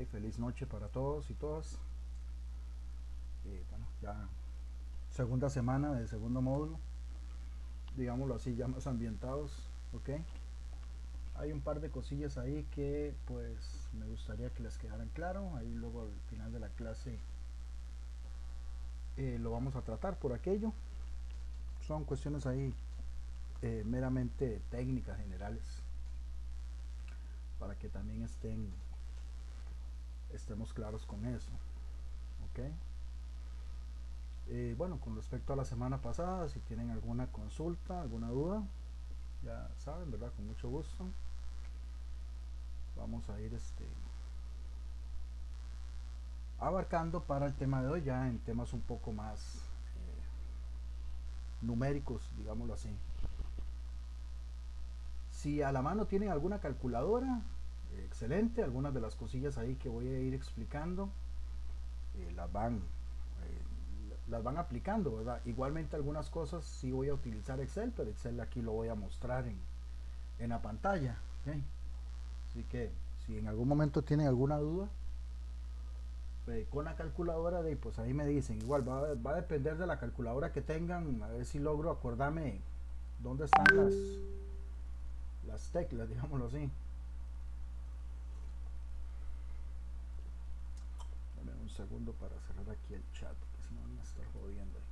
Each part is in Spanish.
Feliz noche para todos y todas. Bueno, ya segunda semana del segundo módulo, digámoslo así, ya más ambientados, ok. Hay un par de cosillas ahí que pues me gustaría que les quedaran claro. Ahí luego al final de la clase lo vamos a tratar por aquello. Son cuestiones ahí meramente técnicas generales para que también estemos claros con eso, ok. Bueno, con respecto a la semana pasada, si tienen alguna consulta, alguna duda, ya saben, ¿verdad? Con mucho gusto. Vamos a ir abarcando para el tema de hoy ya en temas un poco más numéricos, digámoslo así. Si a la mano tienen alguna calculadora, excelente. Algunas de las cosillas ahí que voy a ir explicando las van aplicando, ¿verdad? Igualmente algunas cosas sí voy a utilizar Excel, pero Excel aquí lo voy a mostrar en la pantalla, ¿okay? Así que si en algún momento tienen alguna duda con la calculadora, pues ahí me dicen. Igual va a depender de la calculadora que tengan, a ver si logro acordarme dónde están las teclas, digámoslo así. Dame un segundo para cerrar aquí el chat, porque si no me está jodiendo ahí.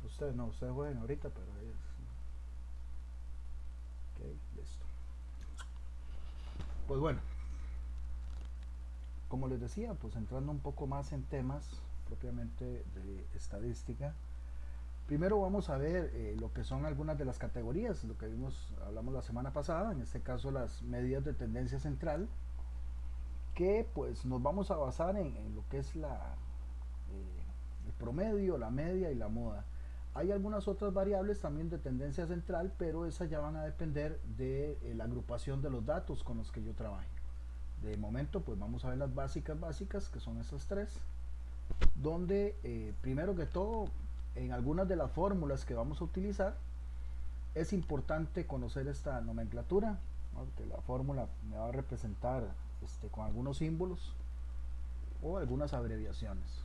Ustedes jueguen ahorita, pero ahí es. Ok, listo. Pues bueno, como les decía, pues entrando un poco más en temas propiamente de estadística. Primero vamos a ver lo que son algunas de las categorías, lo que hablamos la semana pasada, en este caso las medidas de tendencia central, que pues nos vamos a basar en lo que es el promedio, la media y la moda. Hay algunas otras variables también de tendencia central, pero esas ya van a depender de la agrupación de los datos con los que yo trabaje. De momento pues vamos a ver las básicas, que son esas tres, donde primero que todo, en algunas de las fórmulas que vamos a utilizar, es importante conocer esta nomenclatura, ¿no? Que la fórmula me va a representar con algunos símbolos o algunas abreviaciones.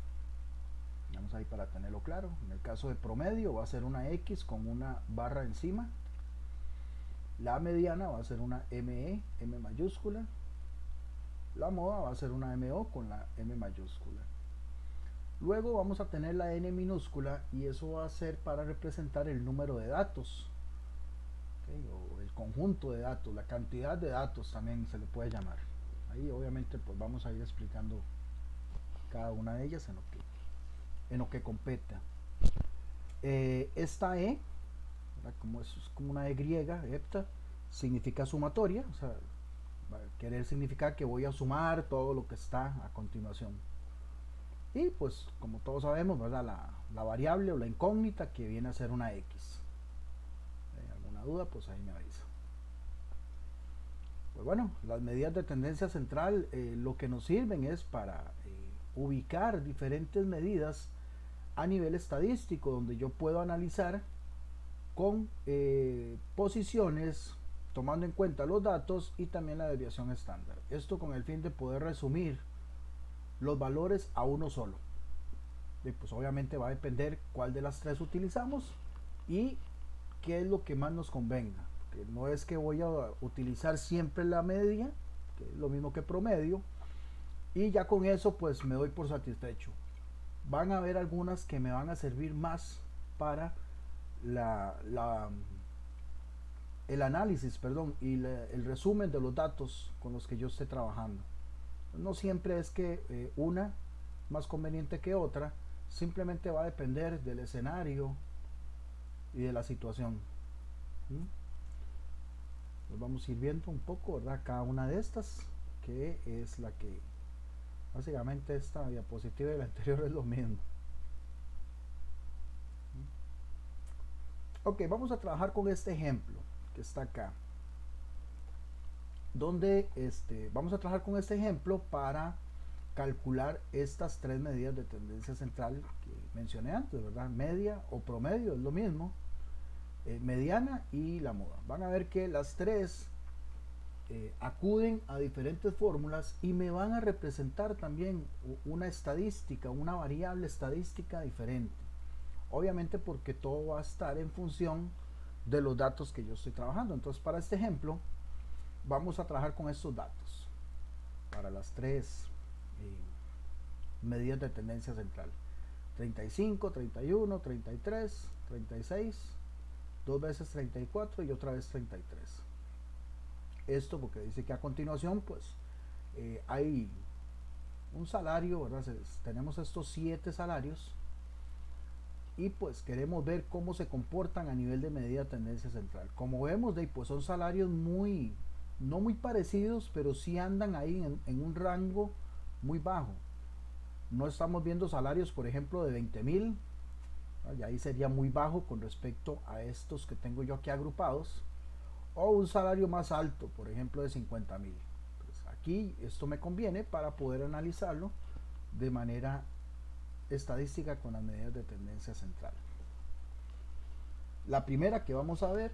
Vamos ahí para tenerlo claro. En el caso de promedio va a ser una X con una barra encima. La mediana va a ser una ME, M mayúscula. La moda va a ser una MO con la M mayúscula. Luego vamos a tener la N minúscula y eso va a ser para representar el número de datos, ¿okay? O el conjunto de datos, la cantidad de datos también se le puede llamar. Ahí obviamente pues vamos a ir explicando cada una de ellas en lo que competa. Esta E, como es como una E griega, hepta, significa sumatoria, o sea, va a querer significar que voy a sumar todo lo que está a continuación. Y pues como todos sabemos, ¿verdad? La variable o la incógnita que viene a ser una X. ¿Alguna duda? Pues ahí me avisa. Pues bueno, las medidas de tendencia central lo que nos sirven es para ubicar diferentes medidas a nivel estadístico, donde yo puedo analizar con posiciones, tomando en cuenta los datos y también la desviación estándar. Esto con el fin de poder resumir los valores a uno solo. Y pues obviamente va a depender cuál de las tres utilizamos y qué es lo que más nos convenga. Que no es que voy a utilizar siempre la media, que es lo mismo que promedio, y ya con eso pues me doy por satisfecho. Van a haber algunas que me van a servir más para el análisis, perdón, y el resumen de los datos con los que yo esté trabajando. No siempre es que una más conveniente que otra, simplemente va a depender del escenario y de la situación. Pues vamos a ir viendo un poco, ¿verdad? Cada una de estas, que es la que básicamente esta diapositiva y la anterior es lo mismo. Ok, vamos a trabajar con este ejemplo que está acá, donde vamos a trabajar con este ejemplo para calcular estas tres medidas de tendencia central que mencioné antes, ¿verdad? Media o promedio es lo mismo, mediana y la moda. Van a ver que las tres acuden a diferentes fórmulas y me van a representar también una estadística, una variable estadística diferente. Obviamente porque todo va a estar en función de los datos que yo estoy trabajando. Entonces, para este ejemplo, vamos a trabajar con estos datos para las tres medidas de tendencia central: 35, 31, 33, 36, dos veces 34 y otra vez 33. Esto porque dice que a continuación pues hay un salario, ¿verdad? Tenemos estos 7 salarios y pues queremos ver cómo se comportan a nivel de medida de tendencia central. Como vemos, pues son salarios no muy parecidos, pero sí andan ahí en un rango muy bajo. No estamos viendo salarios, por ejemplo, de 20,000, y ahí sería muy bajo con respecto a estos que tengo yo aquí agrupados, o un salario más alto, por ejemplo, de 50,000. Pues aquí esto me conviene para poder analizarlo de manera estadística con las medidas de tendencia central. La primera que vamos a ver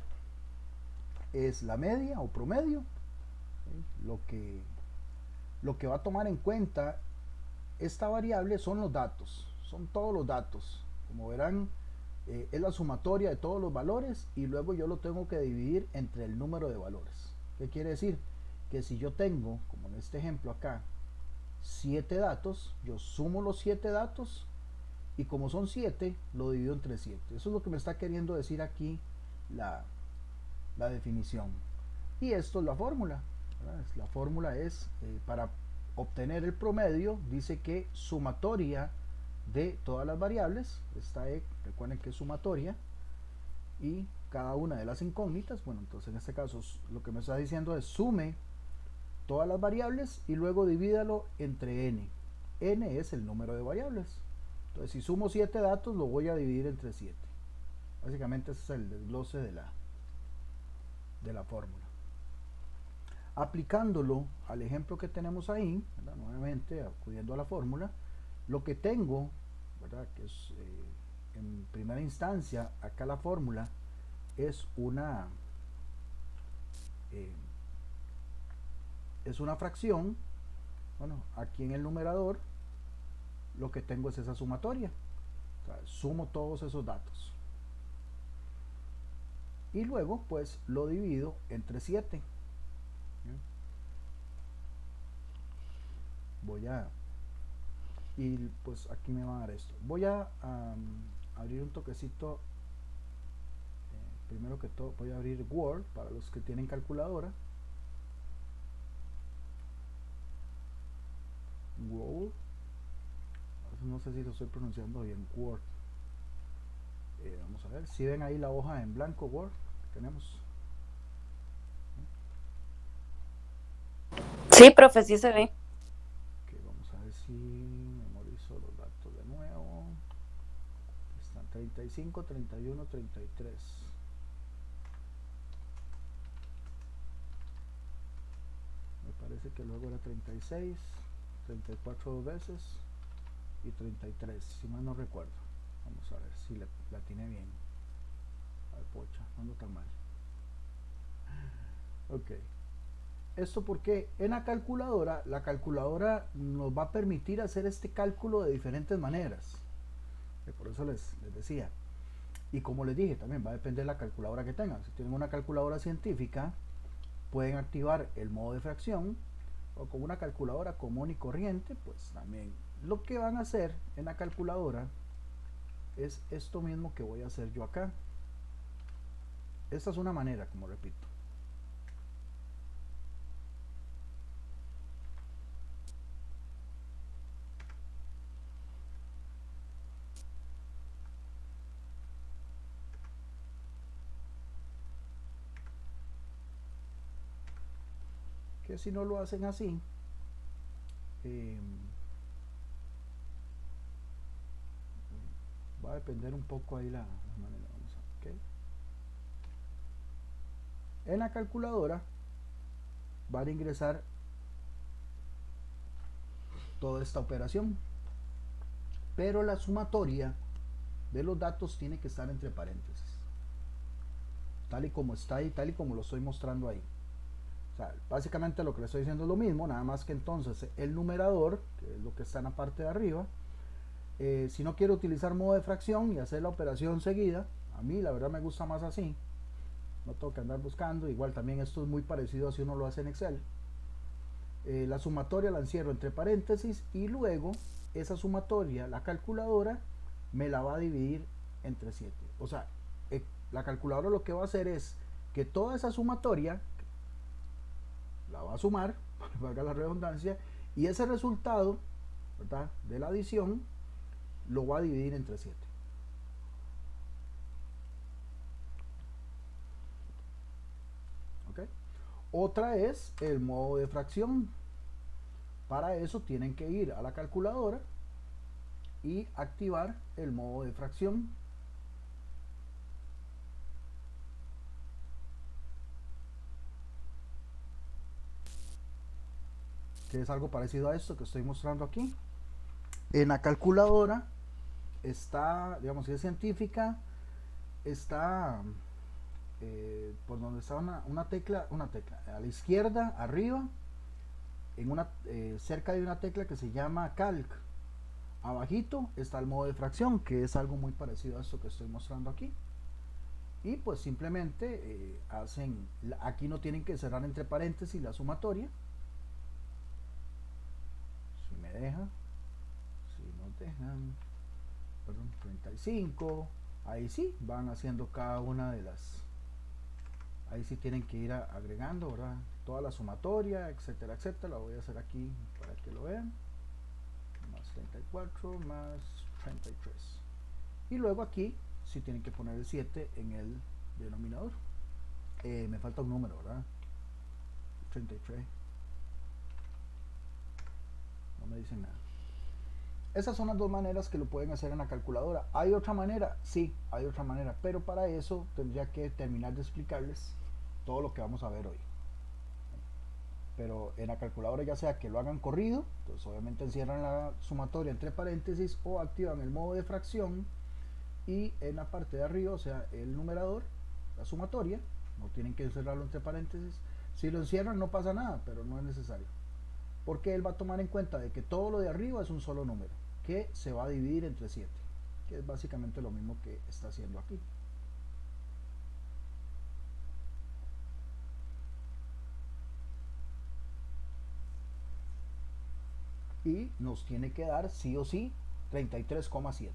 es la media o promedio. Lo que va a tomar en cuenta esta variable son los datos, son todos los datos. Como verán, es la sumatoria de todos los valores y luego yo lo tengo que dividir entre el número de valores. ¿Qué quiere decir? Que si yo tengo, como en este ejemplo acá, 7 datos, yo sumo los 7 datos y como son 7, lo divido entre 7. Eso es lo que me está queriendo decir aquí la definición. Y esto es la fórmula. La fórmula es para obtener el promedio, dice que sumatoria de todas las variables. Esta recuerden que es sumatoria, y cada una de las incógnitas. Bueno, entonces en este caso lo que me está diciendo es sume todas las variables y luego divídalo entre n. N es el número de variables. Entonces si sumo 7 datos, lo voy a dividir entre 7. Básicamente ese es el desglose de la fórmula. Aplicándolo al ejemplo que tenemos ahí, ¿verdad? Nuevamente acudiendo a la fórmula, lo que tengo, ¿verdad? Que es en primera instancia, acá la fórmula es una fracción. Bueno, aquí en el numerador lo que tengo es esa sumatoria. O sea, sumo todos esos datos y luego pues lo divido entre 7. Y pues aquí me va a dar esto. Voy a abrir un toquecito. Primero que todo voy a abrir Word para los que tienen calculadora. Word, no sé si lo estoy pronunciando bien. Word. Vamos a ver si ven ahí la hoja en blanco. Word tenemos. Sí, profe, sí se ve. Okay, vamos a ver si memorizo los datos de nuevo. Están 35, 31, 33. Me parece que luego era 36, 34 dos veces y 33, si mal no recuerdo. Vamos a ver si la tiene bien. Ay, pocha, no ando tan mal. Ok. Esto porque en la calculadora nos va a permitir hacer este cálculo de diferentes maneras. Por eso les decía. Y como les dije, también va a depender de la calculadora que tengan. Si tienen una calculadora científica, pueden activar el modo de fracción, o con una calculadora común y corriente, pues también. Lo que van a hacer en la calculadora es esto mismo que voy a hacer yo acá. Esta es una manera, como repito. Que si no lo hacen así, va a depender un poco ahí la manera. Vamos a, okay. En la calculadora van a ingresar toda esta operación, pero la sumatoria de los datos tiene que estar entre paréntesis, tal y como está ahí, tal y como lo estoy mostrando ahí. sea, básicamente lo que le estoy diciendo es lo mismo, nada más que entonces el numerador, que es lo que está en la parte de arriba, si no quiero utilizar modo de fracción y hacer la operación seguida, a mí la verdad me gusta más así, no tengo que andar buscando. Igual también esto es muy parecido a si uno lo hace en Excel. La sumatoria la encierro entre paréntesis y luego esa sumatoria, la calculadora, me la va a dividir entre 7. O sea, la calculadora lo que va a hacer es que toda esa sumatoria la va a sumar, valga la redundancia, y ese resultado, ¿verdad?, de la adición lo va a dividir entre 7. ¿Okay? Otra es el modo de fracción. Para eso tienen que ir a la calculadora y activar el modo de fracción. Que es algo parecido a esto que estoy mostrando aquí. En la calculadora está, digamos, si es científica, está por donde está una tecla, a la izquierda, arriba, en cerca de una tecla que se llama Calc. Abajito está el modo de fracción, que es algo muy parecido a esto que estoy mostrando aquí. Y pues simplemente aquí no tienen que cerrar entre paréntesis la sumatoria. Si me deja, si nos dejan, perdón, 35, ahí sí van haciendo cada una de las, ahí sí tienen que ir agregando, ¿verdad?, toda la sumatoria, etcétera, etcétera. La voy a hacer aquí para que lo vean. Más 34 más 33. Y luego aquí sí tienen que poner el 7 en el denominador. Me falta un número, ¿verdad? 33. No me dicen nada. Esas son las dos maneras que lo pueden hacer en la calculadora. ¿Hay otra manera? Sí, hay otra manera, pero para eso tendría que terminar de explicarles todo lo que vamos a ver hoy. Pero en la calculadora, ya sea que lo hagan corrido, pues obviamente encierran la sumatoria entre paréntesis o activan el modo de fracción, y en la parte de arriba, o sea, el numerador, la sumatoria, no tienen que encerrarlo entre paréntesis. Si lo encierran no pasa nada, pero no es necesario, porque él va a tomar en cuenta de que todo lo de arriba es un solo número, que se va a dividir entre 7, que es básicamente lo mismo que está haciendo aquí. Y nos tiene que dar sí o sí 33,7.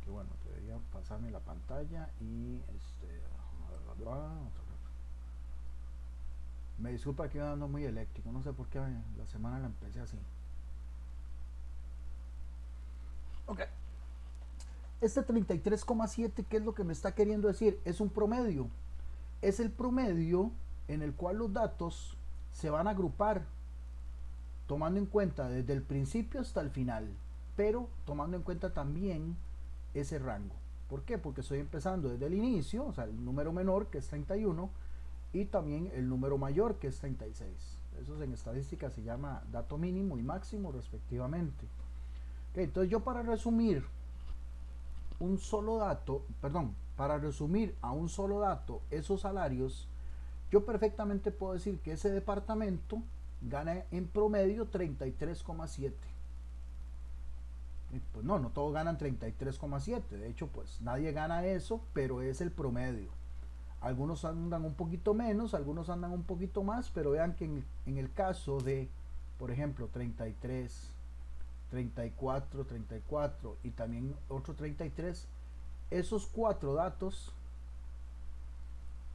Que bueno, debería pasarme la pantalla y me disculpa que ando muy eléctrico, no sé por qué la semana la empecé así. Ok. Este 33,7, ¿qué es lo que me está queriendo decir? Es un promedio. Es el promedio en el cual los datos se van a agrupar tomando en cuenta desde el principio hasta el final, pero tomando en cuenta también ese rango. ¿Por qué? Porque estoy empezando desde el inicio, o sea, el número menor, que es 31, y también el número mayor, que es 36. Eso en estadística se llama dato mínimo y máximo respectivamente. Okay, entonces yo, para resumir un solo dato, perdón, para resumir a un solo dato esos salarios, yo perfectamente puedo decir que ese departamento gana en promedio 33,7. Pues no, no todos ganan 33,7. De hecho, pues nadie gana eso, pero es el promedio. Algunos andan un poquito menos, algunos andan un poquito más, pero vean que en el caso de, por ejemplo, 33, 34, 34 y también otro 33, esos cuatro datos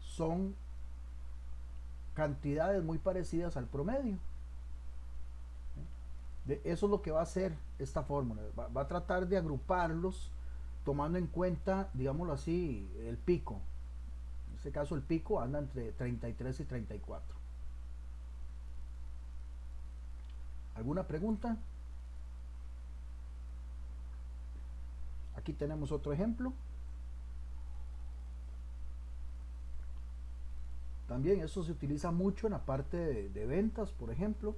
son cantidades muy parecidas al promedio. Eso es lo que va a hacer esta fórmula. Va a tratar de agruparlos tomando en cuenta, digámoslo así, el pico. En este caso el pico anda entre 33 y 34. ¿Alguna pregunta? Aquí tenemos otro ejemplo. También eso se utiliza mucho en la parte de ventas, por ejemplo,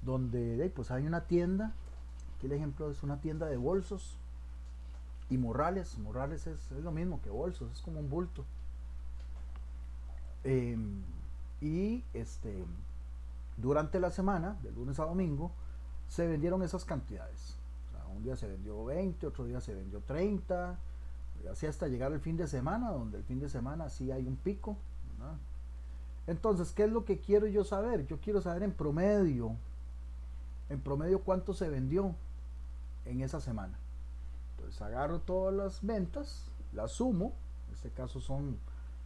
donde pues hay una tienda. Aquí el ejemplo es una tienda de bolsos y morrales. Morrales es lo mismo que bolsos, es como un bulto. Eh, y durante la semana, de lunes a domingo, se vendieron esas cantidades. O sea, un día se vendió 20, otro día se vendió 30, y así hasta llegar el fin de semana, donde el fin de semana sí hay un pico, ¿verdad? Entonces, ¿qué es lo que quiero yo saber? Yo quiero saber en promedio cuánto se vendió en esa semana. Entonces agarro todas las ventas, las sumo, en este caso son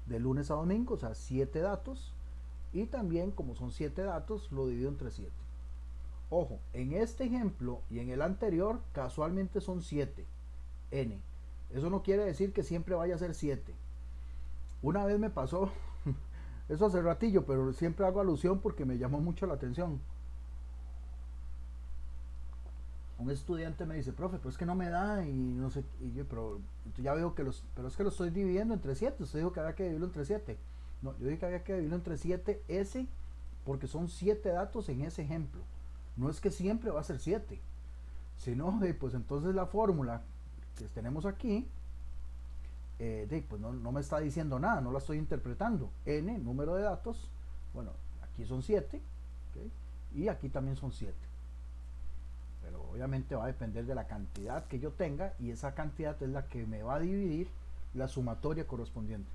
de lunes a domingo, o sea, 7 datos, y también como son 7 datos, lo divido entre 7. Ojo, en este ejemplo y en el anterior, casualmente son 7, n. Eso no quiere decir que siempre vaya a ser 7. Una vez me pasó, eso hace ratillo, pero siempre hago alusión porque me llamó mucho la atención. Un estudiante me dice, profe, pero es que no me da y no sé, y yo, pero ya veo que pero es que lo estoy dividiendo entre 7. Usted dijo que había que dividirlo entre 7. No, yo dije que había que dividirlo entre 7 S porque son 7 datos en ese ejemplo. No es que siempre va a ser 7, sino pues entonces la fórmula que tenemos aquí, pues no me está diciendo nada, no la estoy interpretando. N, número de datos, bueno, aquí son 7, ¿okay? Y aquí también son 7. Pero obviamente va a depender de la cantidad que yo tenga y esa cantidad es la que me va a dividir la sumatoria correspondiente.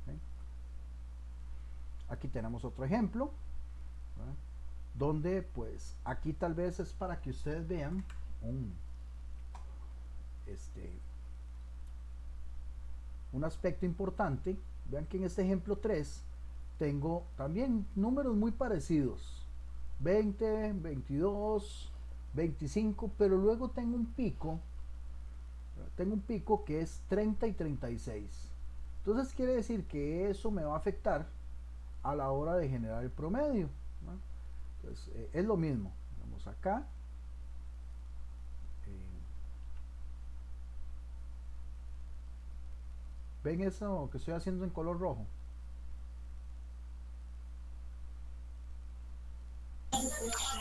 ¿Okay? Aquí tenemos otro ejemplo, ¿verdad? Donde pues aquí tal vez es para que ustedes vean este, un aspecto importante. Vean que en este ejemplo 3 tengo también números muy parecidos, 20, 22, 25, pero luego tengo un pico que es 30 y 36. Entonces quiere decir que eso me va a afectar a la hora de generar el promedio, ¿no? Entonces es lo mismo. Vamos acá. Eh, ¿Ven eso que estoy haciendo en color rojo?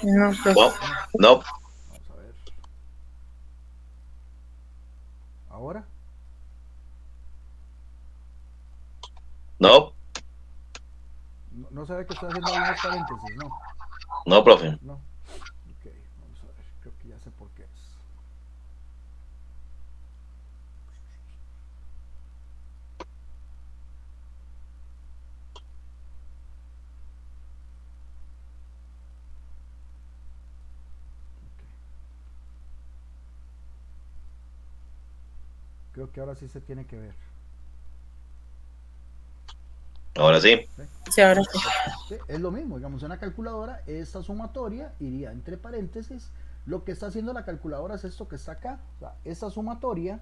No, profe. No, no, Vamos a ver. Ahora. no, No se ve que estoy haciendo ahí unos paréntesis, ¿no? no, profe. No. Ok, vamos a ver. Creo que ya sé por qué es. Ok. Creo que ahora sí se tiene que ver. Ahora sí. ¿Sí? Sí, ahora sí. Sí, es lo mismo, digamos, en la calculadora, esta sumatoria iría entre paréntesis. Lo que está haciendo la calculadora es esto que está acá. O sea, esta sumatoria,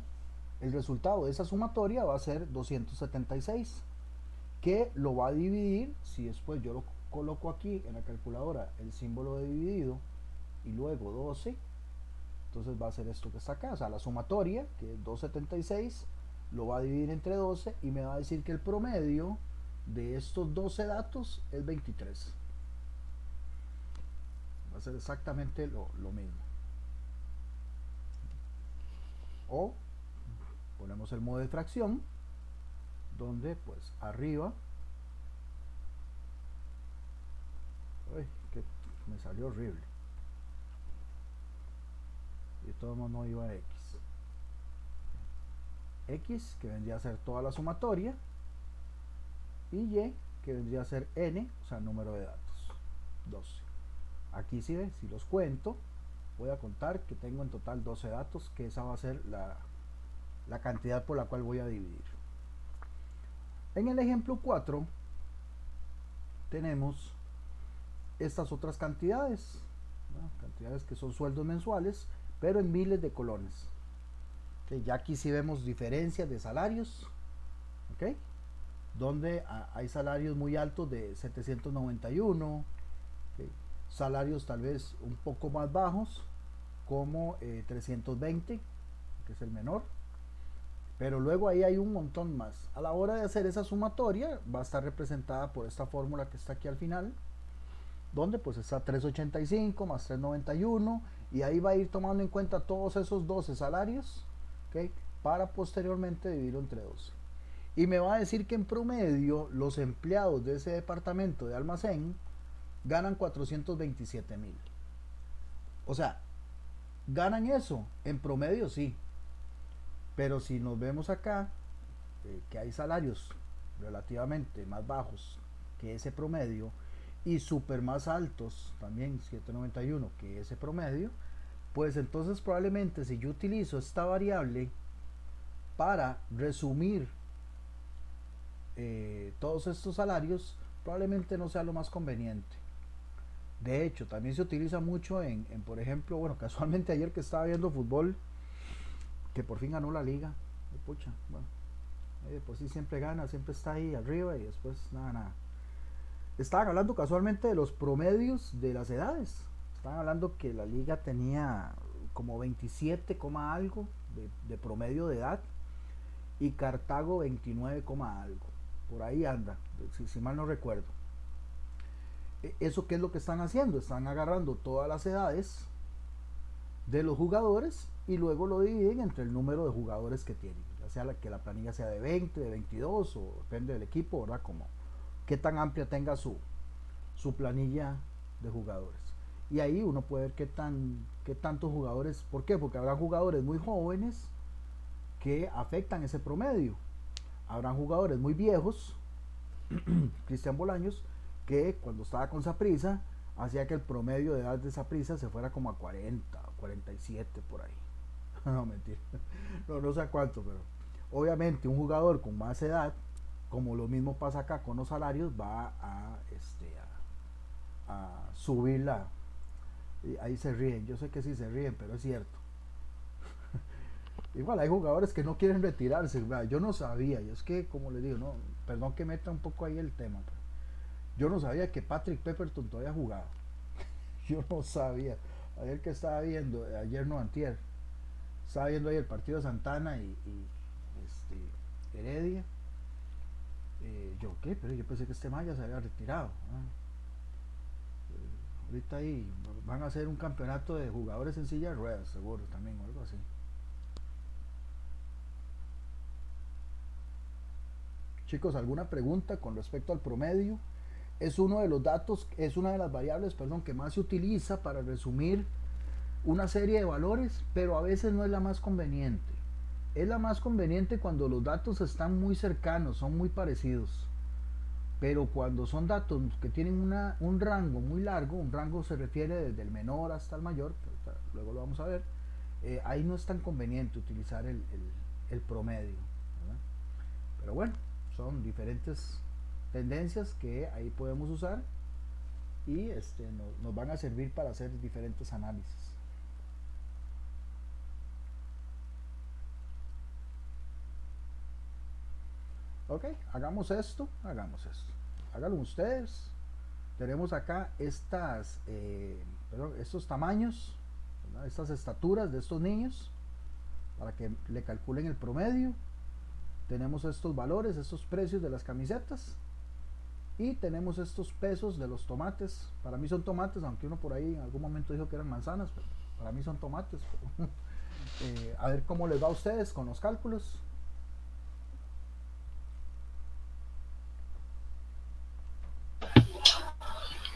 el resultado de esa sumatoria va a ser 276, que lo va a dividir, si después yo lo coloco aquí en la calculadora, el símbolo de dividido, y luego 12, entonces va a ser esto que está acá. O sea, la sumatoria, que es 276, lo va a dividir entre 12 y me va a decir que el promedio de estos 12 datos es 23. Va a ser exactamente lo mismo. O ponemos el modo de fracción, donde pues arriba, uy, que me salió horrible, y de todos modos no iba a x, que vendría a ser toda la sumatoria, y y, que vendría a ser n, o sea, número de datos, 12. Aquí sí ve, si los cuento, voy a contar que tengo en total 12 datos, que esa va a ser la cantidad por la cual voy a dividir. En el ejemplo 4 tenemos estas otras cantidades, ¿no? Cantidades que son sueldos mensuales, pero en miles de colones. ¿Okay? Ya aquí sí vemos diferencias de salarios, ¿okay? Donde hay salarios muy altos de 791, ¿okay? Salarios tal vez un poco más bajos, como 320, que es el menor, pero luego ahí hay un montón más. A la hora de hacer esa sumatoria va a estar representada por esta fórmula que está aquí al final, donde pues está 385 más 391, y ahí va a ir tomando en cuenta todos esos 12 salarios, ¿okay? Para posteriormente dividirlo entre 12. Y me va a decir que en promedio los empleados de ese departamento de almacén ganan 427,000. O sea, ganan eso, en promedio sí. Pero si nos vemos acá, que hay salarios relativamente más bajos que ese promedio y super más altos, también 791 que ese promedio, pues entonces probablemente si yo utilizo esta variable para resumir todos estos salarios, probablemente no sea lo más conveniente. De hecho, también se utiliza mucho por ejemplo, bueno, casualmente ayer que estaba viendo fútbol, que por fin ganó la liga, pucha, bueno, pues sí siempre gana, siempre está ahí arriba y después nada, nada. Estaban hablando casualmente de los promedios de las edades. Estaban hablando que la liga tenía como 27, algo de promedio de edad y Cartago 29, algo. Por ahí anda, si mal no recuerdo. ¿Eso qué es lo que están haciendo? Están agarrando todas las edades de los jugadores y luego lo dividen entre el número de jugadores que tienen. Ya sea que la planilla sea de 20, de 22 o depende del equipo, ¿verdad? Como qué tan amplia tenga su planilla de jugadores. Y ahí uno puede ver qué tantos jugadores, ¿por qué? Porque habrá jugadores muy jóvenes que afectan ese promedio. Habrán jugadores muy viejos, Cristian Bolaños, que cuando estaba con Saprissa hacía que el promedio de edad de Saprissa se fuera como a 40, 47 por ahí. No, mentira. No sé a cuánto, pero obviamente un jugador con más edad, como lo mismo pasa acá con los salarios, va a subirla. Y ahí se ríen, yo sé que sí se ríen, pero es cierto. Igual hay jugadores que no quieren retirarse, ¿verdad? Yo no sabía, y es que como les digo, no, perdón que meta un poco ahí el tema, pero yo no sabía que Patrick Pepperton todavía jugaba. Yo no sabía. Ayer que estaba viendo, ayer no antier, estaba viendo ahí el partido de Santana y Heredia. Yo qué, pero yo pensé que este man ya se había retirado. Ahorita ahí van a hacer un campeonato de jugadores en silla de ruedas, seguro también, o algo así. Chicos, ¿alguna pregunta con respecto al promedio? Es uno de los datos, es una de las variables, perdón, que más se utiliza para resumir una serie de valores, pero a veces no es la más conveniente. Es la más conveniente cuando los datos están muy cercanos, son muy parecidos. Pero cuando son datos que tienen un rango muy largo, un rango se refiere desde el menor hasta el mayor, luego lo vamos a ver, ahí no es tan conveniente utilizar el promedio, ¿verdad? Pero bueno, son diferentes tendencias que ahí podemos usar y nos van a servir para hacer diferentes análisis. Ok, hagamos esto. Háganlo ustedes. Tenemos acá estos tamaños, ¿verdad? Estas estaturas de estos niños para que le calculen el promedio. Tenemos estos valores, estos precios de las camisetas y tenemos estos pesos de los tomates. Para mí son tomates, aunque uno por ahí en algún momento dijo que eran manzanas, pero para mí son tomates. A ver cómo les va a ustedes con los cálculos.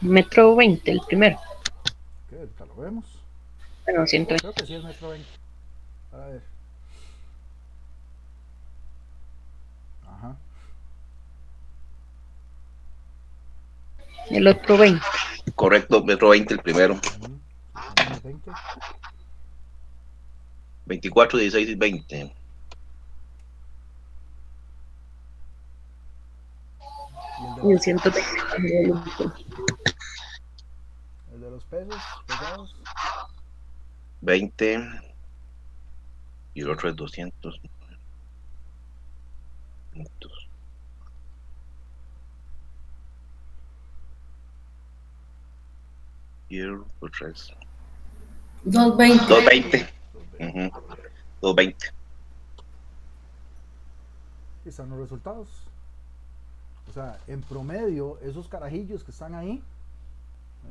Metro 20, el primero. Ok, ahorita lo vemos. Bueno, 120. Creo que sí es metro 20. A ver. Ajá. El otro 20. Correcto, metro 20 el primero. También es 20. 24, 16 y 20. Y el 120. El de los pesos pesados. 20. Y el otro es 200. Y el otro es 220. 220. 220. Y están los resultados. O sea, en promedio, esos carajillos que están ahí,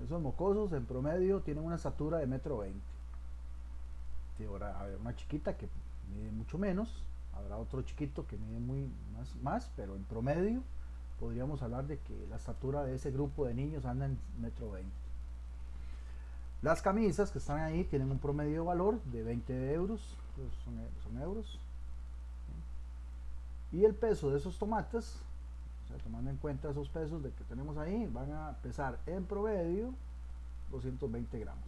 esos mocosos, en promedio tienen una estatura de metro 20. Sí, ahora, a ver, una chiquita que mide mucho menos, Habrá otro chiquito que mide más, pero en promedio podríamos hablar de que la estatura de ese grupo de niños anda en 1,20 m. Las camisas que están ahí tienen un promedio de valor de 20 euros, pues son euros. Y el peso de esos tomates, o sea, tomando en cuenta esos pesos de que tenemos ahí, van a pesar en promedio 220 gramos.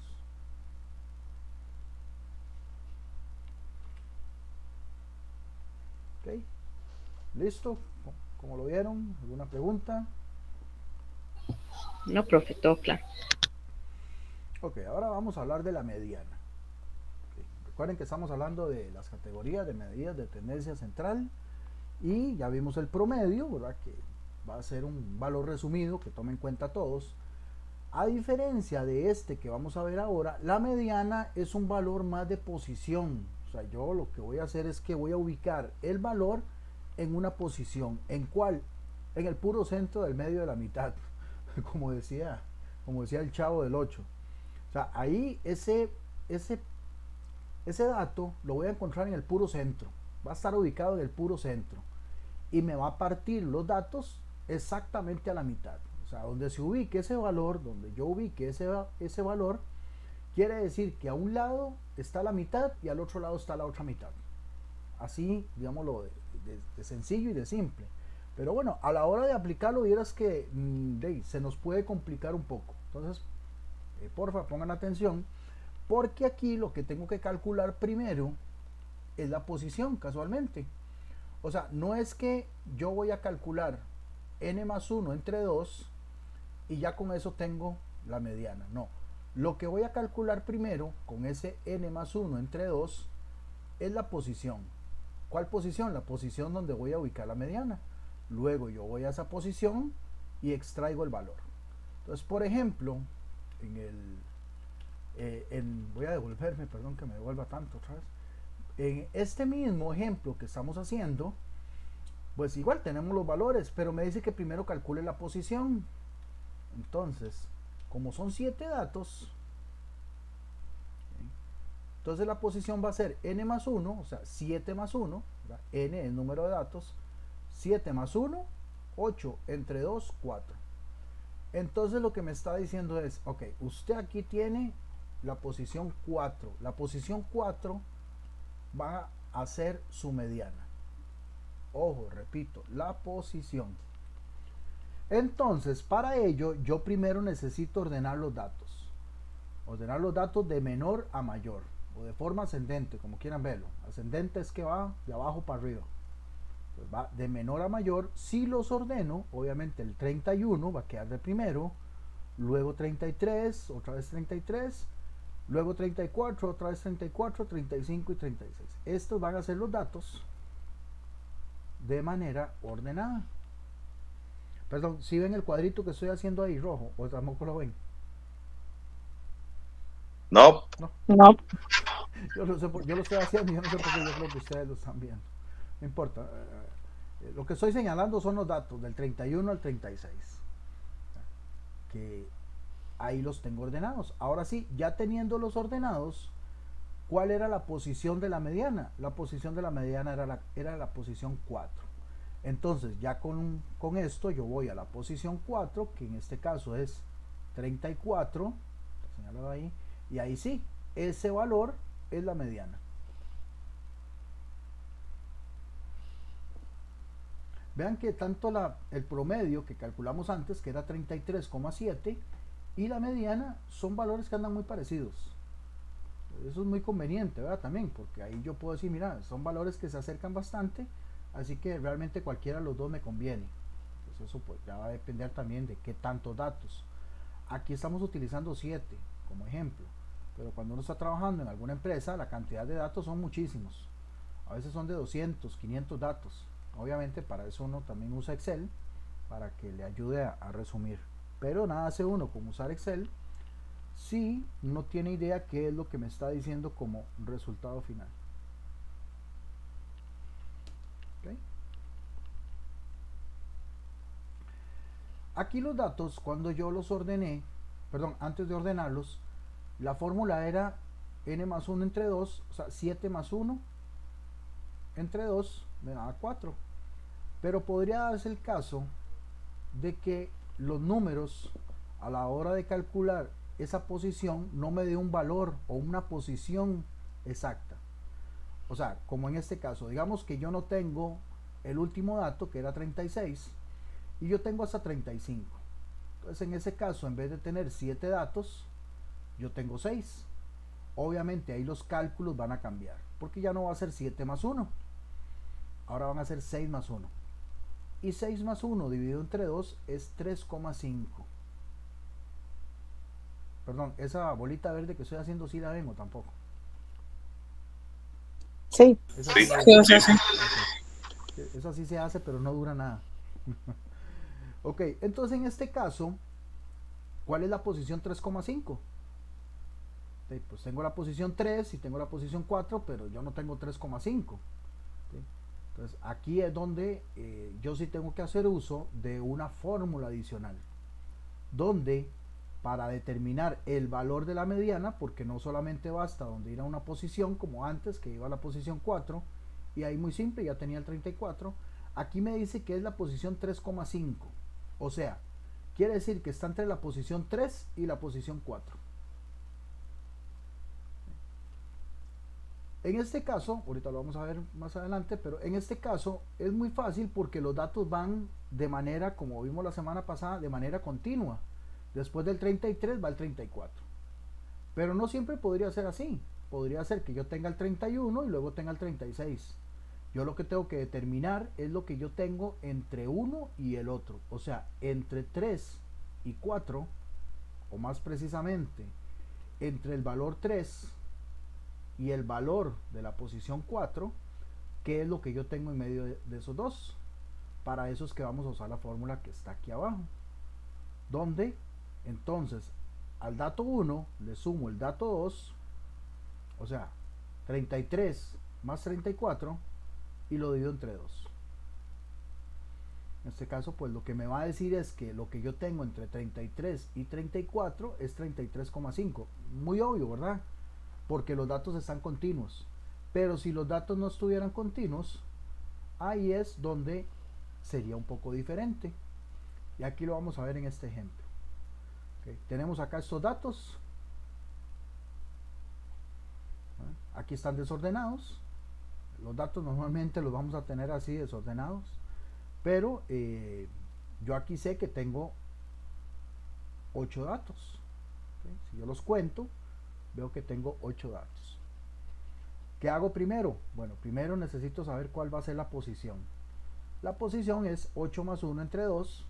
Ok, listo. ¿Cómo lo vieron? ¿Alguna pregunta? No, profe, todo claro. Ok, ahora vamos a hablar de la mediana. Okay. Recuerden que estamos hablando de las categorías de medidas de tendencia central y ya vimos el promedio, ¿verdad? Que va a ser un valor resumido que tome en cuenta todos. A diferencia de este que vamos a ver ahora, la mediana es un valor más de posición. O sea, yo lo que voy a hacer es que voy a ubicar el valor en una posición. ¿En cuál? En el puro centro del medio de la mitad. Como decía el Chavo del 8. O sea, ahí ese dato lo voy a encontrar en el puro centro. Va a estar ubicado en el puro centro. Y me va a partir los datos exactamente a la mitad. O sea, donde se ubique ese valor, donde yo ubique ese valor, quiere decir que a un lado está la mitad y al otro lado está la otra mitad. Así, digámoslo, de sencillo y de simple. Pero bueno, a la hora de aplicarlo, vieras que se nos puede complicar un poco. Entonces, porfa, pongan atención, porque aquí lo que tengo que calcular primero es la posición, casualmente. O sea, no es que yo voy a calcular n más 1 entre 2 y ya con eso tengo la mediana. No, lo que voy a calcular primero con ese n más 1 entre 2 es la posición. ¿Cuál posición? La posición donde voy a ubicar la mediana. Luego yo voy a esa posición y extraigo el valor. Entonces, por ejemplo, voy a devolverme, perdón que me devuelva tanto otra vez. En este mismo ejemplo que estamos haciendo, pues igual tenemos los valores, pero me dice que primero calcule la posición. Entonces, como son 7 datos, entonces la posición va a ser n más 1, o sea, 7 más 1, ¿verdad? N es el número de datos, 7 más 1, 8, entre 2, 4. Entonces lo que me está diciendo es, ok, usted aquí tiene la posición 4. La posición 4 va a ser su mediana. Ojo, repito, la posición. Entonces, para ello, yo primero necesito ordenar los datos. Ordenar los datos de menor a mayor, o de forma ascendente, como quieran verlo. Ascendente es que va de abajo para arriba. Pues va de menor a mayor. Si los ordeno, obviamente el 31 va a quedar de primero, luego 33, otra vez 33, luego 34, otra vez 34, 35 y 36. Estos van a ser los datos de manera ordenada. Perdón, si ven el cuadrito que estoy haciendo ahí rojo, o tampoco lo ven. No. Yo lo estoy haciendo y yo no sé por qué, yo creo que ustedes lo están viendo. No importa. Lo que estoy señalando son los datos del 31 al 36. Que ahí los tengo ordenados. Ahora sí, ya teniéndolos ordenados, ¿cuál era la posición de la mediana? La posición de la mediana era la posición 4. Entonces, ya con esto yo voy a la posición 4, que en este caso es 34, señalado ahí, y ahí sí, ese valor es la mediana. Vean que tanto el promedio que calculamos antes, que era 33,7, y la mediana son valores que andan muy parecidos. Eso es muy conveniente, ¿verdad? También, porque ahí yo puedo decir, mira, son valores que se acercan bastante, así que realmente cualquiera de los dos me conviene. Entonces eso pues ya va a depender también de qué tantos datos. Aquí estamos utilizando 7 como ejemplo, pero cuando uno está trabajando en alguna empresa, la cantidad de datos son muchísimos. A veces son de 200, 500 datos. Obviamente para eso uno también usa Excel, para que le ayude a resumir. Pero nada hace uno con usar Excel si no tiene idea qué es lo que me está diciendo como resultado final. ¿Okay? Aquí los datos, cuando yo los ordené, perdón, antes de ordenarlos, la fórmula era n más 1 entre 2, o sea, 7 más 1 entre 2 me da 4. Pero podría darse el caso de que los números a la hora de calcular esa posición no me dé un valor o una posición exacta. O sea, como en este caso, digamos que yo no tengo el último dato, que era 36, y yo tengo hasta 35. Entonces, en ese caso, en vez de tener 7 datos, yo tengo 6. Obviamente ahí los cálculos van a cambiar, porque ya no va a ser 7 más 1, ahora van a ser 6 más 1. Y 6 más 1 dividido entre 2 es 3,5. Perdón, esa bolita verde que estoy haciendo, ¿sí la ven o tampoco? Sí, Esa Sí. sí la sí, ven. o sea, sí. Ok. Eso sí se hace, pero no dura nada. Ok, entonces en este caso, ¿cuál es la posición 3,5? Pues tengo la posición 3 y tengo la posición 4, pero yo no tengo 3,5. Entonces aquí es donde yo sí tengo que hacer uso de una fórmula adicional, donde para determinar el valor de la mediana, porque no solamente basta donde ir a una posición como antes, que iba a la posición 4, y ahí muy simple, ya tenía el 34, aquí me dice que es la posición 3,5, o sea, quiere decir que está entre la posición 3 y la posición 4. En este caso, ahorita lo vamos a ver más adelante, pero en este caso es muy fácil porque los datos van de manera, como vimos la semana pasada, de manera continua. Después del 33 va el 34. Pero no siempre podría ser así. Podría ser que yo tenga el 31 y luego tenga el 36. Yo lo que tengo que determinar es lo que yo tengo entre uno y el otro. O sea, entre 3 y 4, o más precisamente, entre el valor 3 y el valor de la posición 4, qué es lo que yo tengo en medio de esos dos. Para eso es que vamos a usar la fórmula que está aquí abajo, donde entonces al dato 1 le sumo el dato 2, o sea, 33 más 34, y lo divido entre 2. En este caso, pues lo que me va a decir es que lo que yo tengo entre 33 y 34 es 33,5. Muy obvio, ¿verdad? Porque los datos están continuos. Pero si los datos no estuvieran continuos, ahí es donde sería un poco diferente. Y aquí lo vamos a ver en este ejemplo. Okay. Tenemos acá estos datos. Aquí están desordenados. Los datos normalmente los vamos a tener así desordenados. Pero yo aquí sé que tengo 8 datos. Okay. Si yo los cuento, veo que tengo 8 datos. ¿Qué hago primero? Bueno, primero necesito saber cuál va a ser la posición. La posición es 8 más 1 entre 2.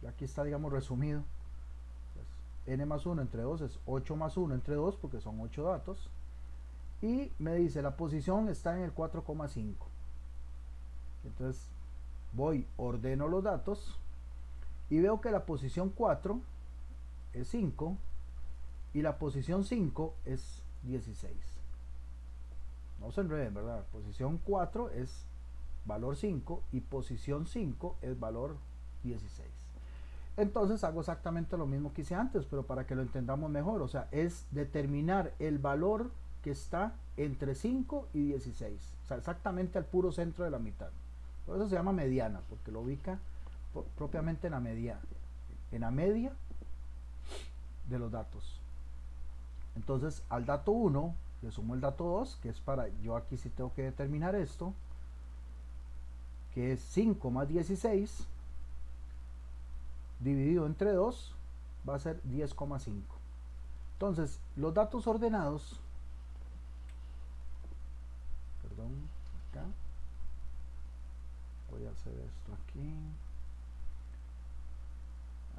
Y aquí está, digamos, resumido. Entonces, n más 1 entre 2 es 8 más 1 entre 2 porque son 8 datos. Y me dice la posición está en el 4,5. Entonces voy, ordeno los datos y veo que la posición 4 es 5 y la posición 5 es 16. No se enreden, ¿verdad? Posición 4 es valor 5 y posición 5 es valor 16. Entonces hago exactamente lo mismo que hice antes, pero para que lo entendamos mejor. O sea, es determinar el valor que está entre 5 y 16. O sea, exactamente al puro centro de la mitad. Por eso se llama mediana, porque lo ubica propiamente en la media de los datos. Entonces, al dato 1 le sumo el dato 2, que es para, yo aquí sí tengo que determinar esto, que es 5 más 16, dividido entre 2, va a ser 10,5. Entonces, los datos ordenados, perdón, acá, voy a hacer esto aquí.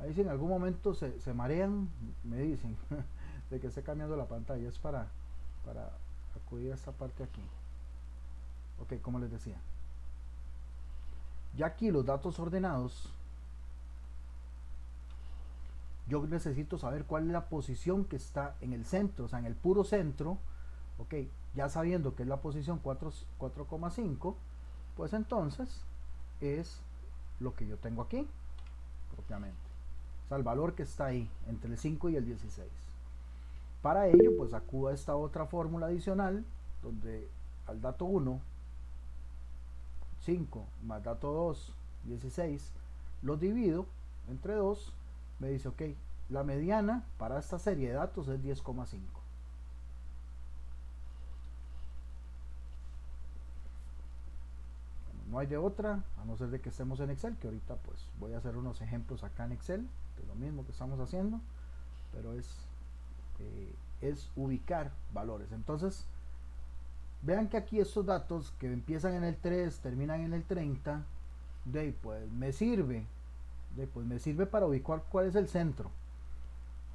Ahí si en algún momento se marean, me dicen de que esté cambiando la pantalla, es para acudir a esta parte aquí. Ok, como les decía, ya aquí los datos ordenados, yo necesito saber cuál es la posición que está en el centro, o sea, en el puro centro. Ok, ya sabiendo que es la posición 4,5, pues entonces es lo que yo tengo aquí, propiamente. O sea, el valor que está ahí, entre el 5 y el 16. Para ello, pues acudo a esta otra fórmula adicional, donde al dato 1 5 más dato 2, 16, lo divido entre 2, me dice, ok, la mediana para esta serie de datos es 10,5. No hay de otra, a no ser de que estemos en Excel, que ahorita pues voy a hacer unos ejemplos acá en Excel, de lo mismo que estamos haciendo, pero es ubicar valores. Entonces, vean que aquí estos datos que empiezan en el 3, terminan en el 30, pues me sirve, para ubicar cuál es el centro,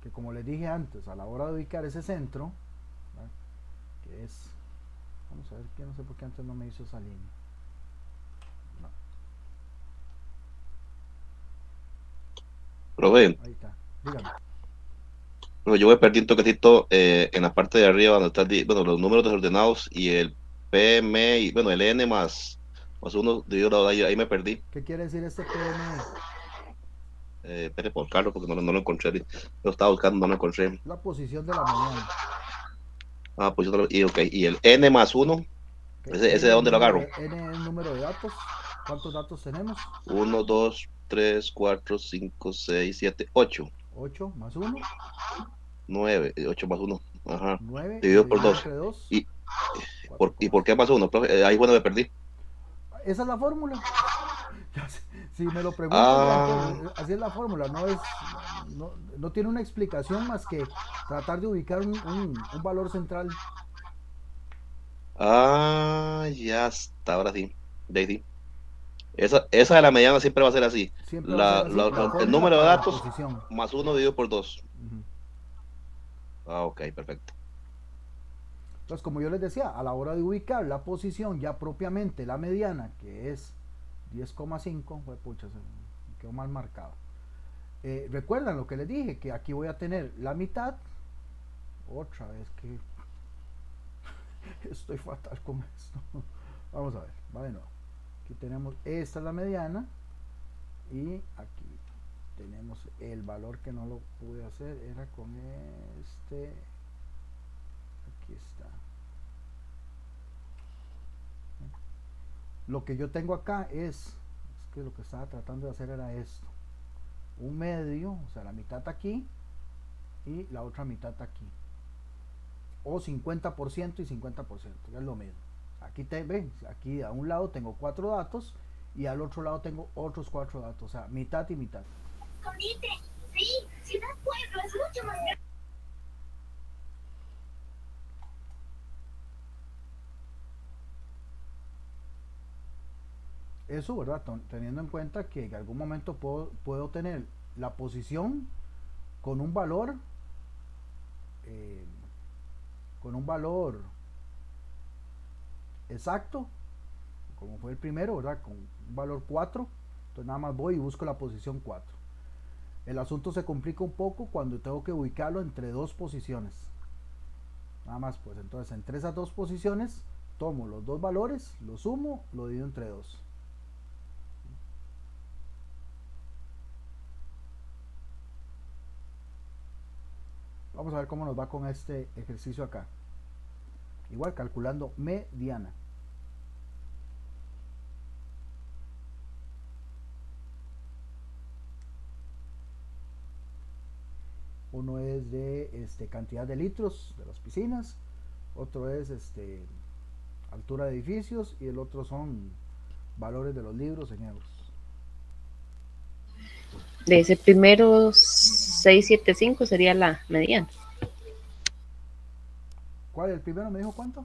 que como les dije antes, a la hora de ubicar ese centro, ¿verdad? Que es, vamos a ver, que no sé por qué antes no me hizo esa línea. No. Profe, Ahí está, dígame. profe, yo me perdí un toquecito en la parte de arriba donde está, bueno, los números desordenados y el PM, y bueno, el N más uno, ahí me perdí. ¿Qué quiere decir este PME? Espere por Carlos porque no lo encontré. Lo estaba buscando, no lo encontré. La posición de la mediana. Ah, pues y ok. Y el N más uno, Okay. ese de dónde lo agarro. N es número de datos. ¿Cuántos datos tenemos? Uno, 2, 3, 4, 5, 6, 7, 8, 8 más 1, 9, 8 más uno. Ajá. 9 y Dividido por dividido 2. entre 2, ¿Y, y por 4,5. qué más uno, profe? Ahí bueno me perdí. Esa es la fórmula. Si me lo preguntan, ya Ah, entonces, así es la fórmula. No tiene una explicación más que tratar de ubicar un valor central. ya está, ahora sí. De ahí sí. Esa de la mediana siempre va a ser así. Siempre va a ser así. La El fórmula número de para la datos posición. más uno dividido por 2. Ujú. Ah, ok, perfecto. Entonces, como yo les decía, a la hora de ubicar la posición ya propiamente la mediana, que es 10,5, fue pucha, se me quedó mal marcado. Recuerdan lo que les dije, que aquí voy a tener la mitad. Otra vez que estoy fatal con esto. Vamos a ver, va de nuevo. Aquí tenemos, esta es la mediana. Y aquí tenemos el valor que no lo pude hacer, era con este. Aquí está. Lo que yo tengo acá es que lo que estaba tratando de hacer era esto. Un medio, o sea, la mitad aquí y la otra mitad aquí. O 50% y 50%, ya es lo mismo. Aquí ven, aquí a un lado tengo 4 datos y al otro lado tengo otros 4 datos, o sea, mitad y mitad. Escondite, sí, Ciudad Pueblo es mucho más grande. Eso, ¿verdad? Teniendo en cuenta que en algún momento puedo tener la posición con un valor eh, con un valor exacto, como fue el primero, ¿verdad? Con un valor 4, entonces nada más voy y busco la posición 4. El asunto se complica un poco cuando tengo que ubicarlo entre dos posiciones. Nada más, pues entonces entre esas dos posiciones tomo los dos valores, los sumo, lo divido entre 2. Vamos a ver cómo nos va con este ejercicio acá. Igual calculando mediana. Uno es de cantidad de litros de las piscinas, otro es altura de edificios y el otro son valores de los libros en euros. De ese primero 675 sería la mediana. ¿Cuál? ¿El primero me dijo cuánto?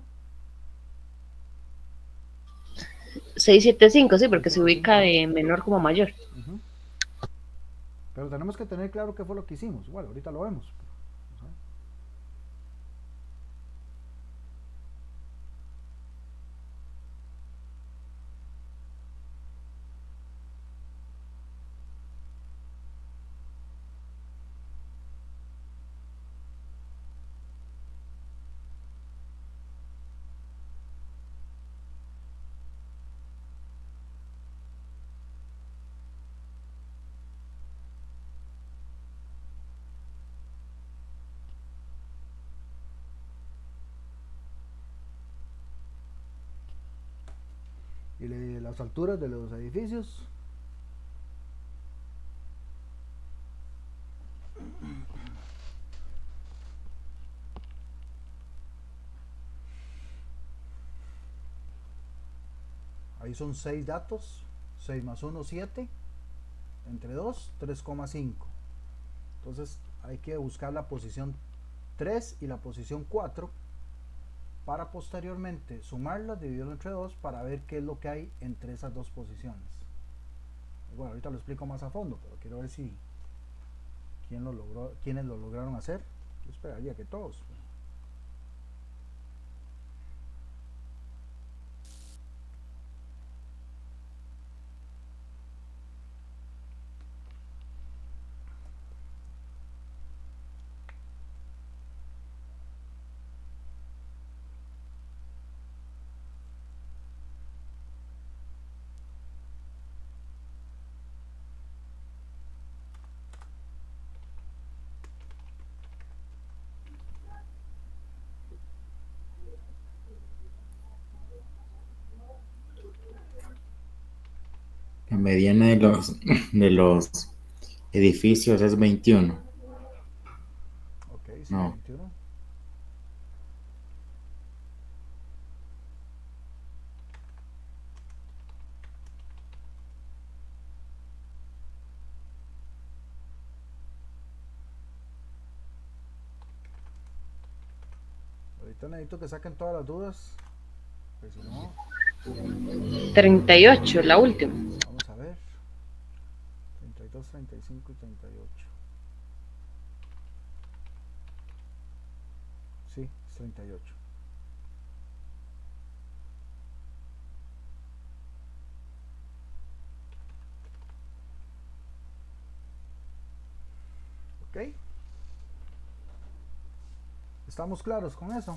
675, sí, porque se ubica de menor como mayor. Uh-huh. Pero tenemos que tener claro qué fue lo que hicimos. Igual, ahorita lo vemos. Y las alturas de los edificios. Ahí son 6 datos. 6 más 1, 7. Entre 2, 3,5. Entonces hay que buscar la posición 3 y la posición 4 para posteriormente sumarlas, dividirlo entre 2 para ver qué es lo que hay entre esas dos posiciones. Bueno, ahorita lo explico más a fondo, pero quiero ver si quiénes lo lograron hacer. Yo esperaría que todos. La mediana de los edificios es 21. Ok, sí, No. 21. Ahorita necesito que saquen todas las dudas. Pues si no, 38, la última. vamos a ver. 32, 35 y 38. Sí, es 38. Ok. ¿Estamos claros con eso?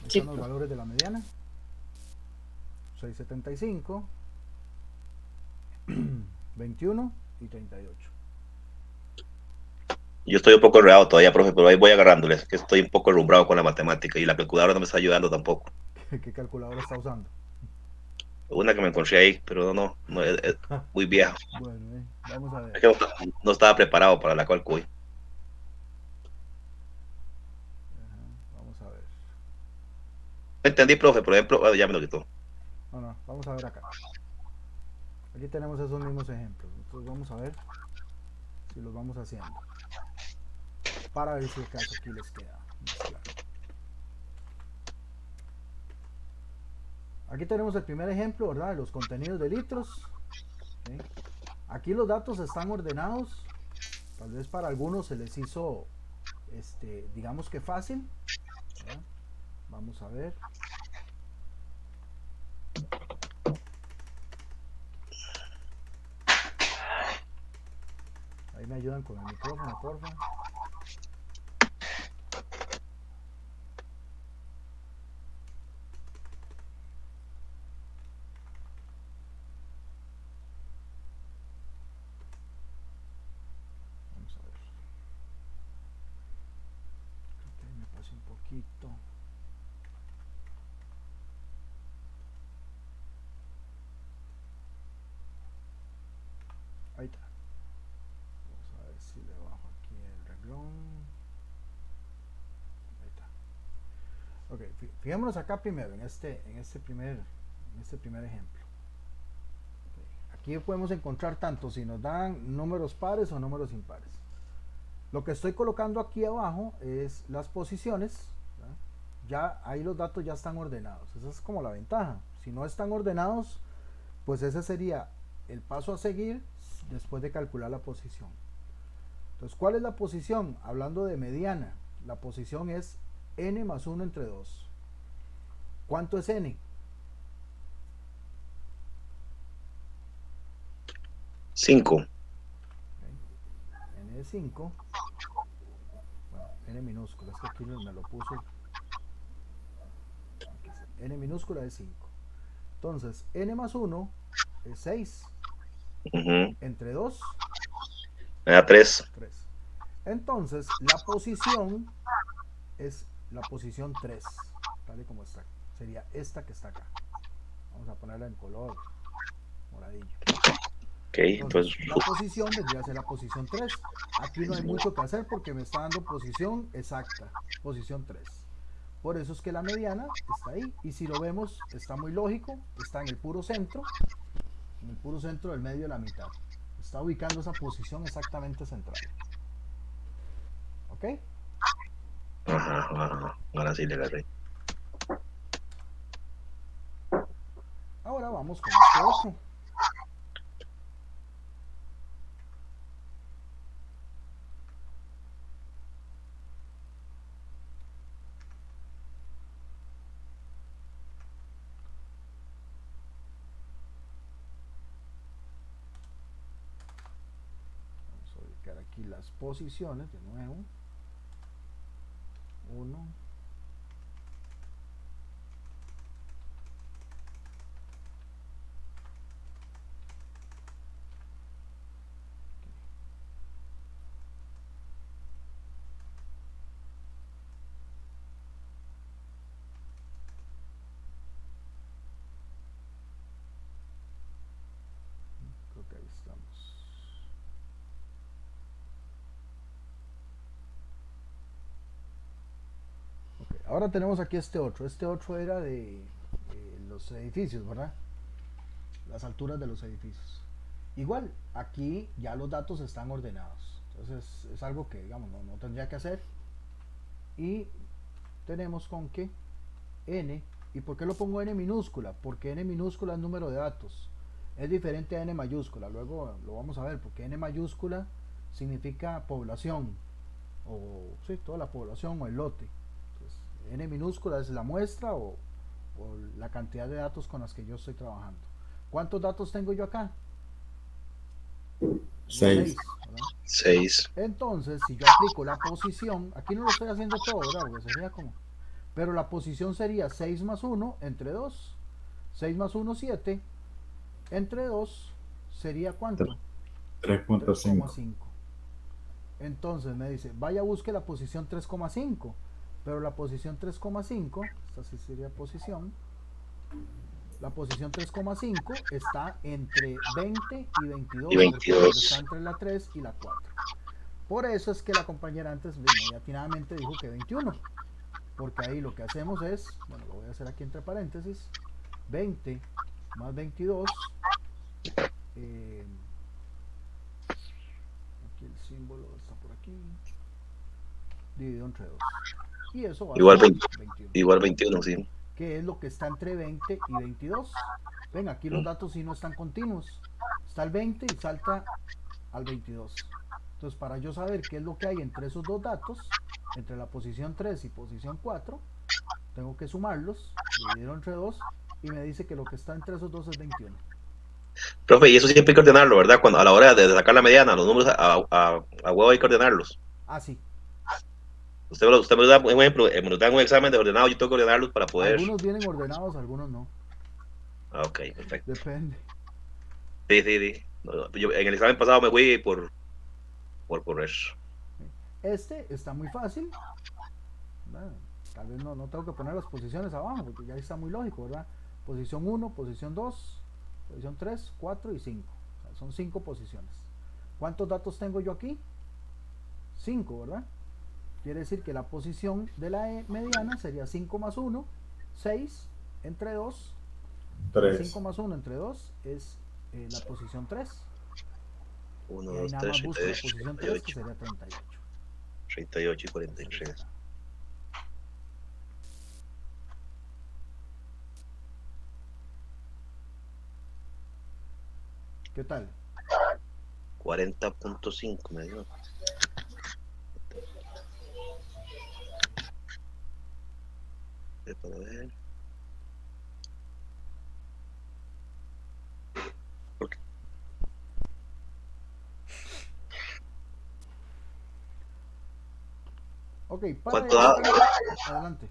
Ahí Sí. están los valores de la mediana. 6,75, 21 y 38. Yo estoy un poco enredado todavía, profe, pero ahí voy agarrándoles, que estoy un poco alumbrado con la matemática y la calculadora no me está ayudando tampoco. ¿Qué calculadora está usando? Una que me encontré ahí, pero no es muy vieja. Bueno, vamos a Es ver. que no estaba preparado para la cálculo. Ajá, vamos a ver. Entendí, profe, por ejemplo, bueno, ya me lo quitó. No, vamos a ver acá. Aquí tenemos esos mismos ejemplos. Entonces vamos a ver si los vamos haciendo. Para ver si el caso aquí les queda más claro. Aquí tenemos el primer ejemplo, ¿verdad? De los contenidos de litros. ¿Sí? Aquí los datos están ordenados. Tal vez para algunos se les hizo, digamos que fácil. ¿Verdad? Vamos a ver. Ahí me ayudan con el micrófono, porfa. Vamos a ver. Creo que ahí me pasé un poquito. Ahí está. Vamos a ver si le bajo aquí el renglón. Ahí está. Ok, fijémonos acá primero en este primer ejemplo. Okay. Aquí podemos encontrar tanto si nos dan números pares o números impares. Lo que estoy colocando aquí abajo es las posiciones. ¿Verdad? Ya ahí los datos ya están ordenados. Esa es como la ventaja. Si no están ordenados, pues ese sería el paso a seguir después de calcular la posición. Entonces, ¿cuál es la posición? Hablando de mediana, la posición es n más 1 entre 2. ¿Cuánto es n? 5. Okay. N es 5. Bueno, n minúscula, es que aquí me lo puso. N minúscula es 5. Entonces, n más 1 es 6. Entre 2 Me da 3. 3. Entonces, la posición es la posición 3, tal y como está. sería esta que está acá. Vamos a ponerla en color moradillo. Ok, Entonces, entonces, la posición vendría a ser la posición 3. Aquí no hay mucho que hacer porque me está dando posición exacta, posición 3. Por eso es que la mediana está ahí. Y si lo vemos, está muy lógico, está en el puro centro del medio de la mitad. Está ubicando esa posición exactamente central. ¿Ok? ajá. Ahora sí le agarré. Ahora vamos con este otro. Vamos a ubicar aquí las posiciones de nuevo. 1, creo que ahí estamos. Okay, ahora tenemos aquí este otro. Este otro era de los edificios, ¿verdad? Las alturas de los edificios. Igual, aquí ya los datos están ordenados. Entonces es algo que, digamos, no tendría que hacer. Y tenemos con que n, ¿y por qué lo pongo n minúscula? Porque n minúscula es número de datos. Es diferente a n mayúscula. Luego lo vamos a ver, porque n mayúscula significa población. O sí, toda la población o el lote. Entonces, n minúscula es la muestra o la cantidad de datos con las que yo estoy trabajando. ¿Cuántos datos tengo yo acá? 6. 6. Entonces, si yo aplico la posición, aquí no lo estoy haciendo todo, ¿verdad? Porque sería como... Pero la posición sería 6 más 1 entre 2. 6 más 1, 7. Entre 2 sería ¿cuánto? 3.5. 3,5. Entonces me dice, vaya busque la posición 3,5. Pero la posición 3,5, esta sí sería posición, la posición 3,5 está entre 20 y 22, Y porque 22. está entre la 3 y la 4. Por eso es que la compañera antes muy atinadamente dijo que 21, porque ahí lo que hacemos es, bueno, lo voy a hacer aquí entre paréntesis, 20 más 22, aquí el símbolo está por aquí, dividido entre 2. Y eso va a Igual ser 20, 21. igual 21, sí. Que es lo que está entre 20 y 22. Ven, aquí los datos sí no están continuos. Está el 20 y salta al 22. Entonces, para yo saber qué es lo que hay entre esos dos datos, entre la posición 3 y posición 4, tengo que sumarlos, dividirlo entre 2, y me dice que lo que está entre esos dos es 21. Profe, y eso siempre hay que ordenarlo, ¿verdad? Cuando a la hora de sacar la mediana, los números a huevo hay que ordenarlos. Ah, sí. Usted me da un ejemplo, me nos dan un examen de ordenado, yo tengo que ordenarlos para poder. Algunos vienen ordenados, algunos no. Ah, ok, perfecto. Depende. Sí. No, yo en el examen pasado me fui por eso. Este está muy fácil. ¿Verdad? Tal vez no tengo que poner las posiciones abajo, porque ya está muy lógico, ¿verdad? Posición 1, posición 2, posición 3, 4 y 5. O sea, son 5 posiciones. ¿Cuántos datos tengo yo aquí? 5, ¿verdad? Quiere decir que la posición de la mediana sería 5 más 1, 6 entre 2. 5 más 1 entre 2 es la posición 3. 1, Y ahí 2, nada 3, más busco la 38, posición 3, que sería 38. 38 y 43. ¿Qué tal? 40.5 me dio. Para ver. Ok, para ¿Cuánto esto, daba, adelante.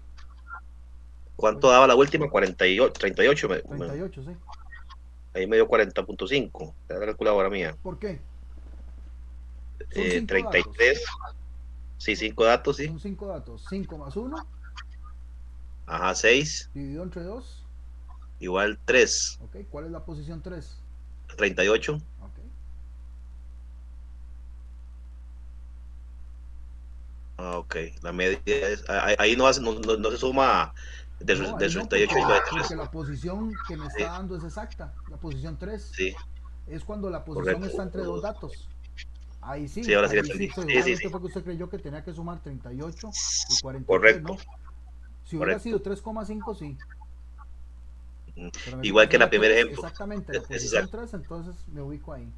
cuánto daba la última? 48, 38. 38, sí. Ahí me dio 40.5. La calculadora mía. ¿Por qué? Son 5 datos. 33. Sí, 5 datos, sí. Son 5 datos. 5 más 1, Ajá, 6 dividido entre 2. igual 3. Ok, ¿cuál es la posición 3? 38. Ok. Ah, ok. La media es. Ahí no, no se suma No, del ahí no, 38 y ocho y lo de porque 3. la posición que me Sí, está dando es exacta, la posición 3. sí, Es cuando la posición correcto. está entre dos datos. Sí, ahora sí lo Ahí sí, entendí. Sí, sí, seguramente sí. fue que usted creyó que tenía que sumar 38 y 43, Correcto, ¿no? Si hubiera sido correcto. 3,5, sí. Ujú. Pero en este Igual caso que la fue primer 3, ejemplo. exactamente la Es posición exacto. 3, entonces me ubico ahí.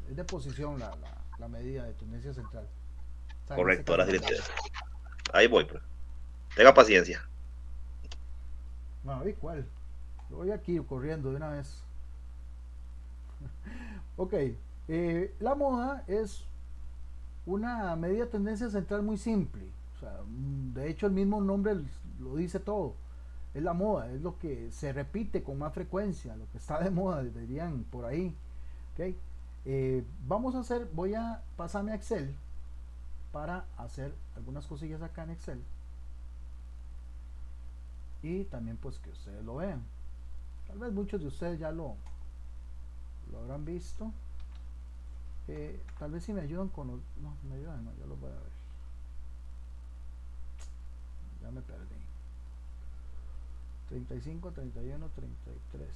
Es de posición la medida de tendencia central. O sea, en este Correcto, caso ahora sí la lo entiendo. media. Ahí voy, pues. Tenga paciencia. No, ¿y cuál? Lo voy aquí corriendo de una vez. Ok, la moda es una medida de tendencia central muy simple. O sea, de hecho el mismo nombre lo dice todo. Es la moda, es lo que se repite con más frecuencia, lo que está de moda, dirían por ahí. ¿Okay? Vamos a hacer, voy a pasarme a Excel para hacer algunas cosillas acá en Excel y también pues que ustedes lo vean. Tal vez muchos de ustedes ya lo habrán visto. Tal vez si me ayudan con los... No, me ayudan, no, yo lo voy a ver. Ya me perdí. 35, 31, 33.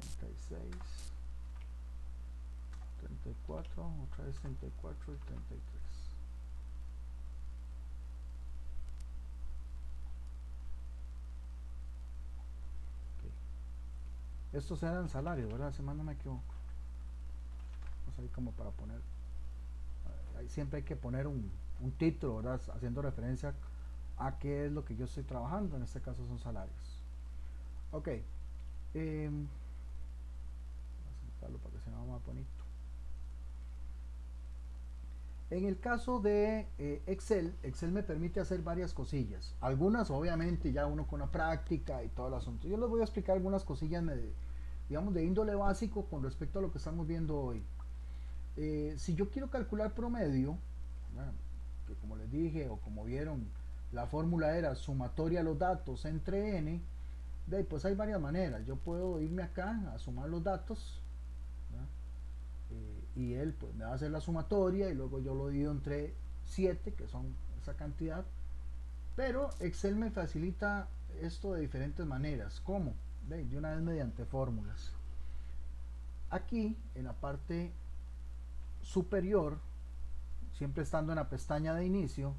36, 34, otra vez 34 y 33. Okay. Estos eran salarios, ¿verdad? Si mal no me equivoco. Vamos ahí como para poner. Ahí siempre hay que poner un título, ¿verdad? Haciendo referencia a qué es lo que yo estoy trabajando. En este caso son salarios. Ok. Voy a sentarlo para que se vea más bonito. En el caso de Excel me permite hacer varias cosillas. Algunas obviamente ya uno con la práctica y todo el asunto. Yo les voy a explicar algunas cosillas digamos de índole básico con respecto a lo que estamos viendo hoy. Si yo quiero calcular promedio, bueno, que como les dije o como vieron, la fórmula era sumatoria los datos entre n, pues hay varias maneras. Yo puedo irme acá a sumar los datos, ¿verdad? Y él pues me va a hacer la sumatoria y luego yo lo divido entre 7 que son esa cantidad, pero Excel me facilita esto de diferentes maneras. ¿Cómo? De una vez mediante fórmulas. Aquí en la parte superior, siempre estando en la pestaña de inicio,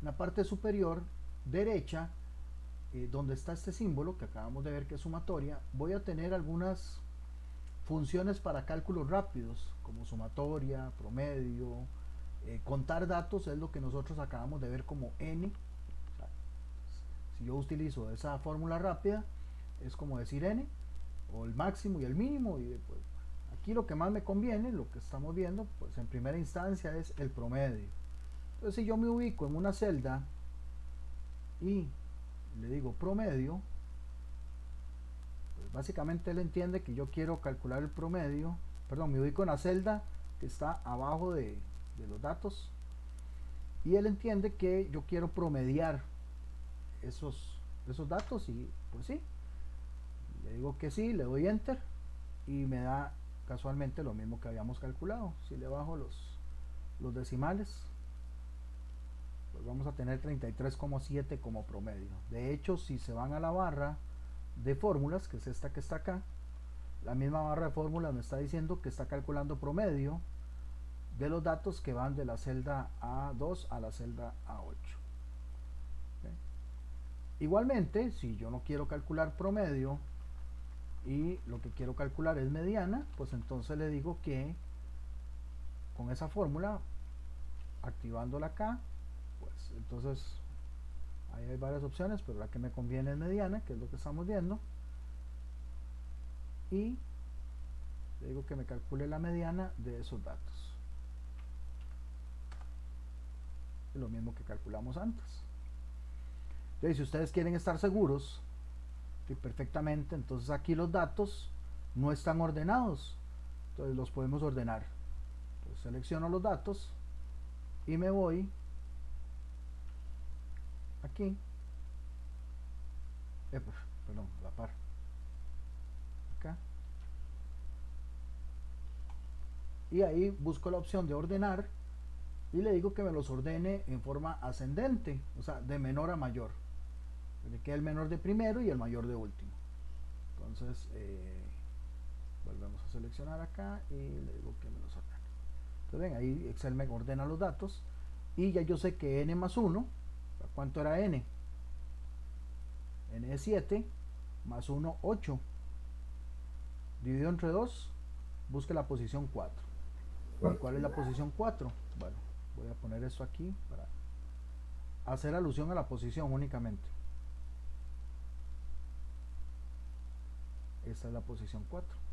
en la parte superior derecha, donde está este símbolo que acabamos de ver que es sumatoria, voy a tener algunas funciones para cálculos rápidos, como sumatoria, promedio, contar datos es lo que nosotros acabamos de ver como n. O sea, si yo utilizo esa fórmula rápida, es como decir n, o el máximo y el mínimo, y pues, aquí lo que más me conviene, lo que estamos viendo, pues en primera instancia es el promedio. Entonces si yo me ubico en una celda y le digo promedio, pues básicamente él entiende que yo quiero calcular el promedio, perdón, me ubico en la celda que está abajo de los datos y él entiende que yo quiero promediar esos datos y pues sí, le digo que sí, le doy enter y me da casualmente lo mismo que habíamos calculado. Si le bajo los decimales, pues vamos a tener 33,7 como promedio. De hecho, si se van a la barra de fórmulas, que es esta que está acá, la misma barra de fórmulas me está diciendo que está calculando promedio de los datos que van de la celda A2 a la celda A8. ¿Okay? Igualmente, si yo no quiero calcular promedio y lo que quiero calcular es mediana, pues entonces le digo que con esa fórmula, activándola acá, pues entonces ahí hay varias opciones, pero la que me conviene es mediana, que es lo que estamos viendo, y le digo que me calcule la mediana de esos datos. Es lo mismo que calculamos antes. Entonces, si ustedes quieren estar seguros que perfectamente, entonces aquí los datos no están ordenados, entonces los podemos ordenar. selecciono los datos y me voy aquí, perdón, a la par, acá, y ahí busco la opción de ordenar y le digo que me los ordene en forma ascendente, o sea, de menor a mayor, que quede el menor de primero y el mayor de último. Entonces volvemos a seleccionar acá y le digo que me los ordene. Entonces ven, ahí Excel me ordena los datos y ya yo sé que n más 1, ¿cuánto era n? N es 7, más 1, 8. Dividido entre 2, busque la posición 4. ¿Y cuál es la posición 4? Bueno, voy a poner esto aquí para hacer alusión a la posición únicamente. Esta es la posición 4.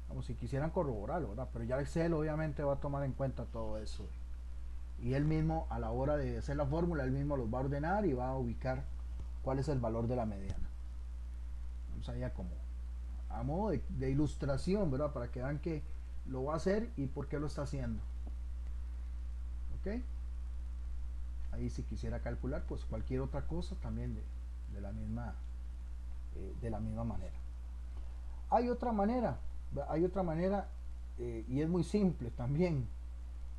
Vamos, si quisieran corroborarlo, ¿verdad? Pero ya Excel obviamente va a tomar en cuenta todo eso. Y él mismo, a la hora de hacer la fórmula, él mismo los va a ordenar y va a ubicar cuál es el valor de la mediana. Vamos allá como a modo de ilustración, ¿verdad? Para que vean que lo va a hacer y por qué lo está haciendo. ¿Ok? Ahí si quisiera calcular, pues cualquier otra cosa también de la misma manera. Hay otra manera y es muy simple también.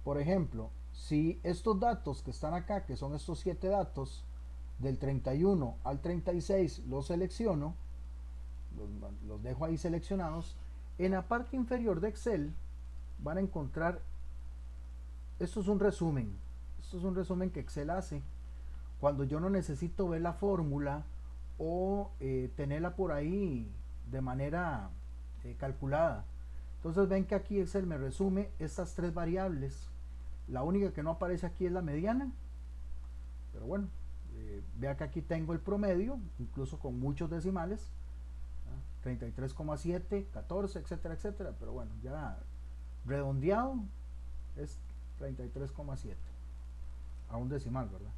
Por ejemplo, si estos datos que están acá, que son estos 7 datos, del 31 al 36 los selecciono, los dejo ahí seleccionados, en la parte inferior de Excel van a encontrar, esto es un resumen que Excel hace cuando yo no necesito ver la fórmula o tenerla por ahí de manera calculada. Entonces ven que aquí Excel me resume estas 3 variables. La única que no aparece aquí es la mediana, pero bueno, vea que aquí tengo el promedio, incluso con muchos decimales, 33,7, 14, etcétera, etcétera, pero bueno, ya redondeado es 33,7 a un decimal, ¿verdad?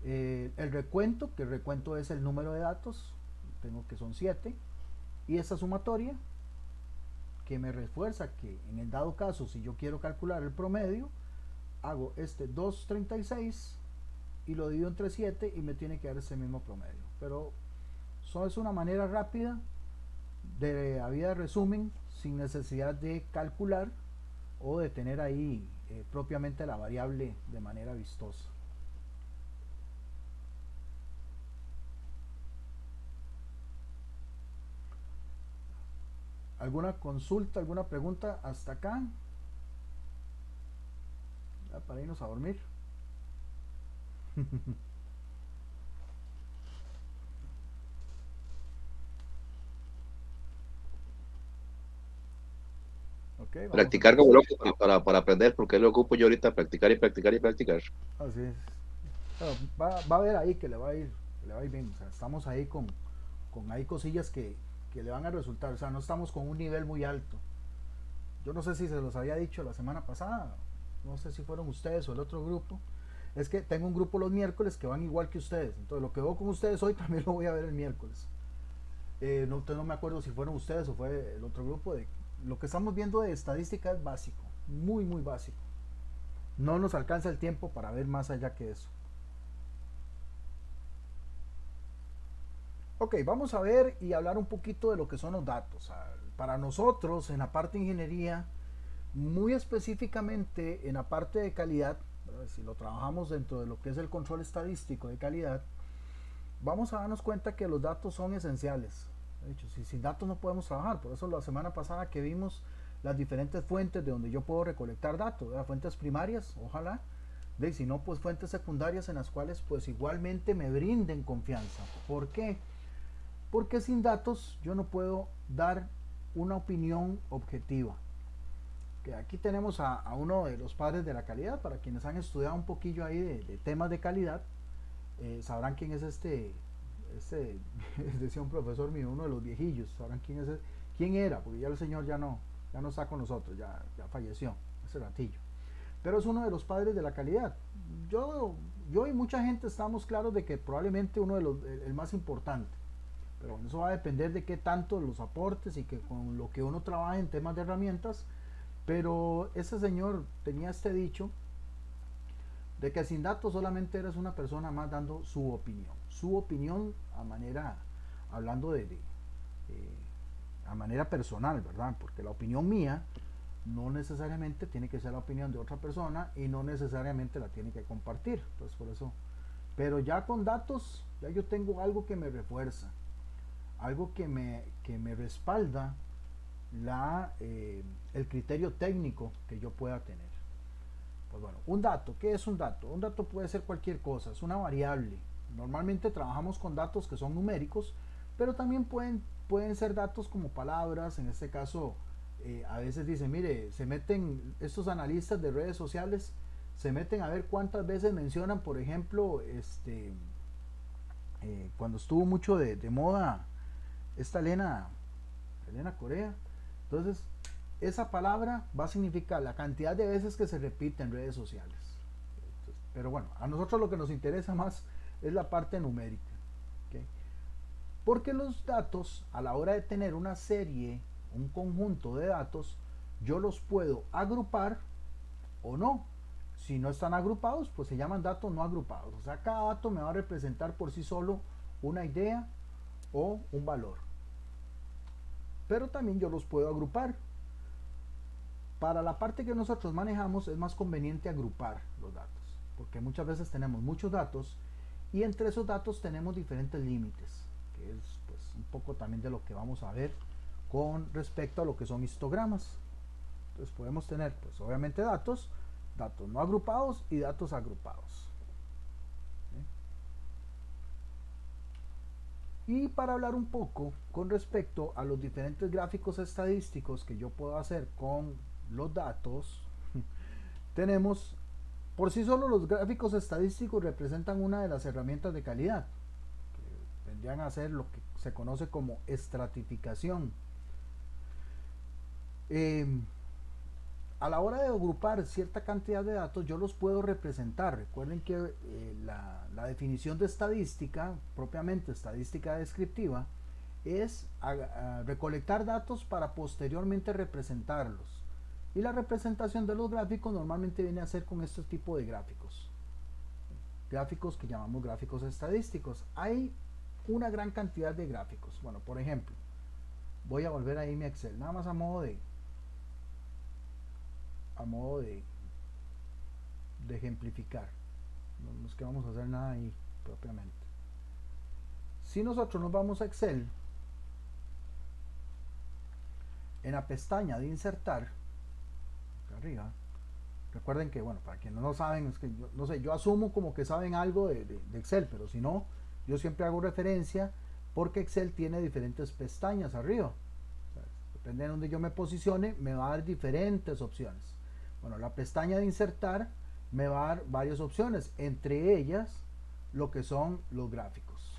El recuento, que el recuento es el número de datos, tengo que son 7, y esta sumatoria que me refuerza que en el dado caso, si yo quiero calcular el promedio, hago este 236 y lo divido entre 7 y me tiene que dar ese mismo promedio. Pero eso es una manera rápida de habida de resumen sin necesidad de calcular o de tener ahí propiamente la variable de manera vistosa. ¿Alguna consulta, alguna pregunta hasta acá? Ya para irnos a dormir. Okay, Practicar como loco para aprender, porque lo ocupo yo ahorita, practicar y practicar y practicar. Así es. Bueno, va a ver ahí que le va a ir bien. O sea, estamos ahí con hay cosillas que le van a resultar. O sea, no estamos con un nivel muy alto. Yo no sé si se los había dicho la semana pasada. No sé si fueron ustedes o el otro grupo. Es que tengo un grupo los miércoles que van igual que ustedes. Entonces lo que veo con ustedes hoy también lo voy a ver el miércoles. No me acuerdo si fueron ustedes o fue el otro grupo. Lo que estamos viendo de estadística es básico. Muy, muy básico. No nos alcanza el tiempo para ver más allá que eso. Ok, vamos a ver y hablar un poquito de lo que son los datos. Para nosotros, en la parte de ingeniería, muy específicamente en la parte de calidad, si lo trabajamos dentro de lo que es el control estadístico de calidad, vamos a darnos cuenta que los datos son esenciales. De hecho, sin datos no podemos trabajar. Por eso la semana pasada que vimos las diferentes fuentes de donde yo puedo recolectar datos, fuentes primarias, ojalá, si no, pues fuentes secundarias en las cuales pues igualmente me brinden confianza. ¿Por qué? Porque sin datos yo no puedo dar una opinión objetiva. Que aquí tenemos a uno de los padres de la calidad. Para quienes han estudiado un poquillo ahí de temas de calidad, sabrán quién es decía un profesor mío, uno de los viejillos, sabrán quién era, porque ya el señor ya no está con nosotros, ya falleció hace ratillo, pero es uno de los padres de la calidad. Yo y mucha gente estamos claros de que probablemente el más importante, pero bueno, eso va a depender de qué tanto los aportes y que con lo que uno trabaja en temas de herramientas Pero ese señor tenía este dicho de que sin datos solamente eres una persona más dando su opinión a manera, hablando a manera personal, ¿verdad? Porque la opinión mía no necesariamente tiene que ser la opinión de otra persona y no necesariamente la tiene que compartir. Entonces por eso, pero ya con datos, ya yo tengo algo que me refuerza, algo que me respalda el criterio técnico que yo pueda tener. Pues bueno, un dato, ¿qué es un dato? Un dato puede ser cualquier cosa, es una variable. Normalmente trabajamos con datos que son numéricos, pero también pueden ser datos como palabras. En este caso, a veces dicen, mire, se meten estos analistas de redes sociales, se meten a ver cuántas veces mencionan, por ejemplo, cuando estuvo mucho de moda esta Elena Corea. Entonces, esa palabra va a significar la cantidad de veces que se repite en redes sociales. Entonces, pero bueno, a nosotros lo que nos interesa más es la parte numérica. ¿Okay? Porque los datos, a la hora de tener una serie, un conjunto de datos, yo los puedo agrupar o no. Si no están agrupados, pues se llaman datos no agrupados. O sea, cada dato me va a representar por sí solo una idea o un valor. Pero también yo los puedo agrupar. Para la parte que nosotros manejamos es más conveniente agrupar los datos, porque muchas veces tenemos muchos datos y entre esos datos tenemos diferentes límites, que es pues un poco también de lo que vamos a ver con respecto a lo que son histogramas. Entonces podemos tener pues obviamente datos no agrupados y datos agrupados. Y para hablar un poco con respecto a los diferentes gráficos estadísticos que yo puedo hacer con los datos, tenemos, por sí solo los gráficos estadísticos representan una de las herramientas de calidad, que vendrían a ser lo que se conoce como estratificación. A la hora de agrupar cierta cantidad de datos, yo los puedo representar. Recuerden que la definición de estadística, propiamente estadística descriptiva, es recolectar datos para posteriormente representarlos. Y la representación de los gráficos normalmente viene a ser con este tipo de gráficos. Gráficos que llamamos gráficos estadísticos. Hay una gran cantidad de gráficos. Bueno, por ejemplo, voy a volver ahí mi Excel, nada más a modo de ejemplificar. No es que vamos a hacer nada ahí propiamente. Si nosotros nos vamos a Excel, en la pestaña de insertar, acá arriba, recuerden que, bueno, para quienes no lo saben, es que yo, no sé, yo asumo como que saben algo de Excel, pero si no, yo siempre hago referencia porque Excel tiene diferentes pestañas arriba. O sea, depende de donde yo me posicione, me va a dar diferentes opciones. Bueno, la pestaña de insertar me va a dar varias opciones, entre ellas lo que son los gráficos,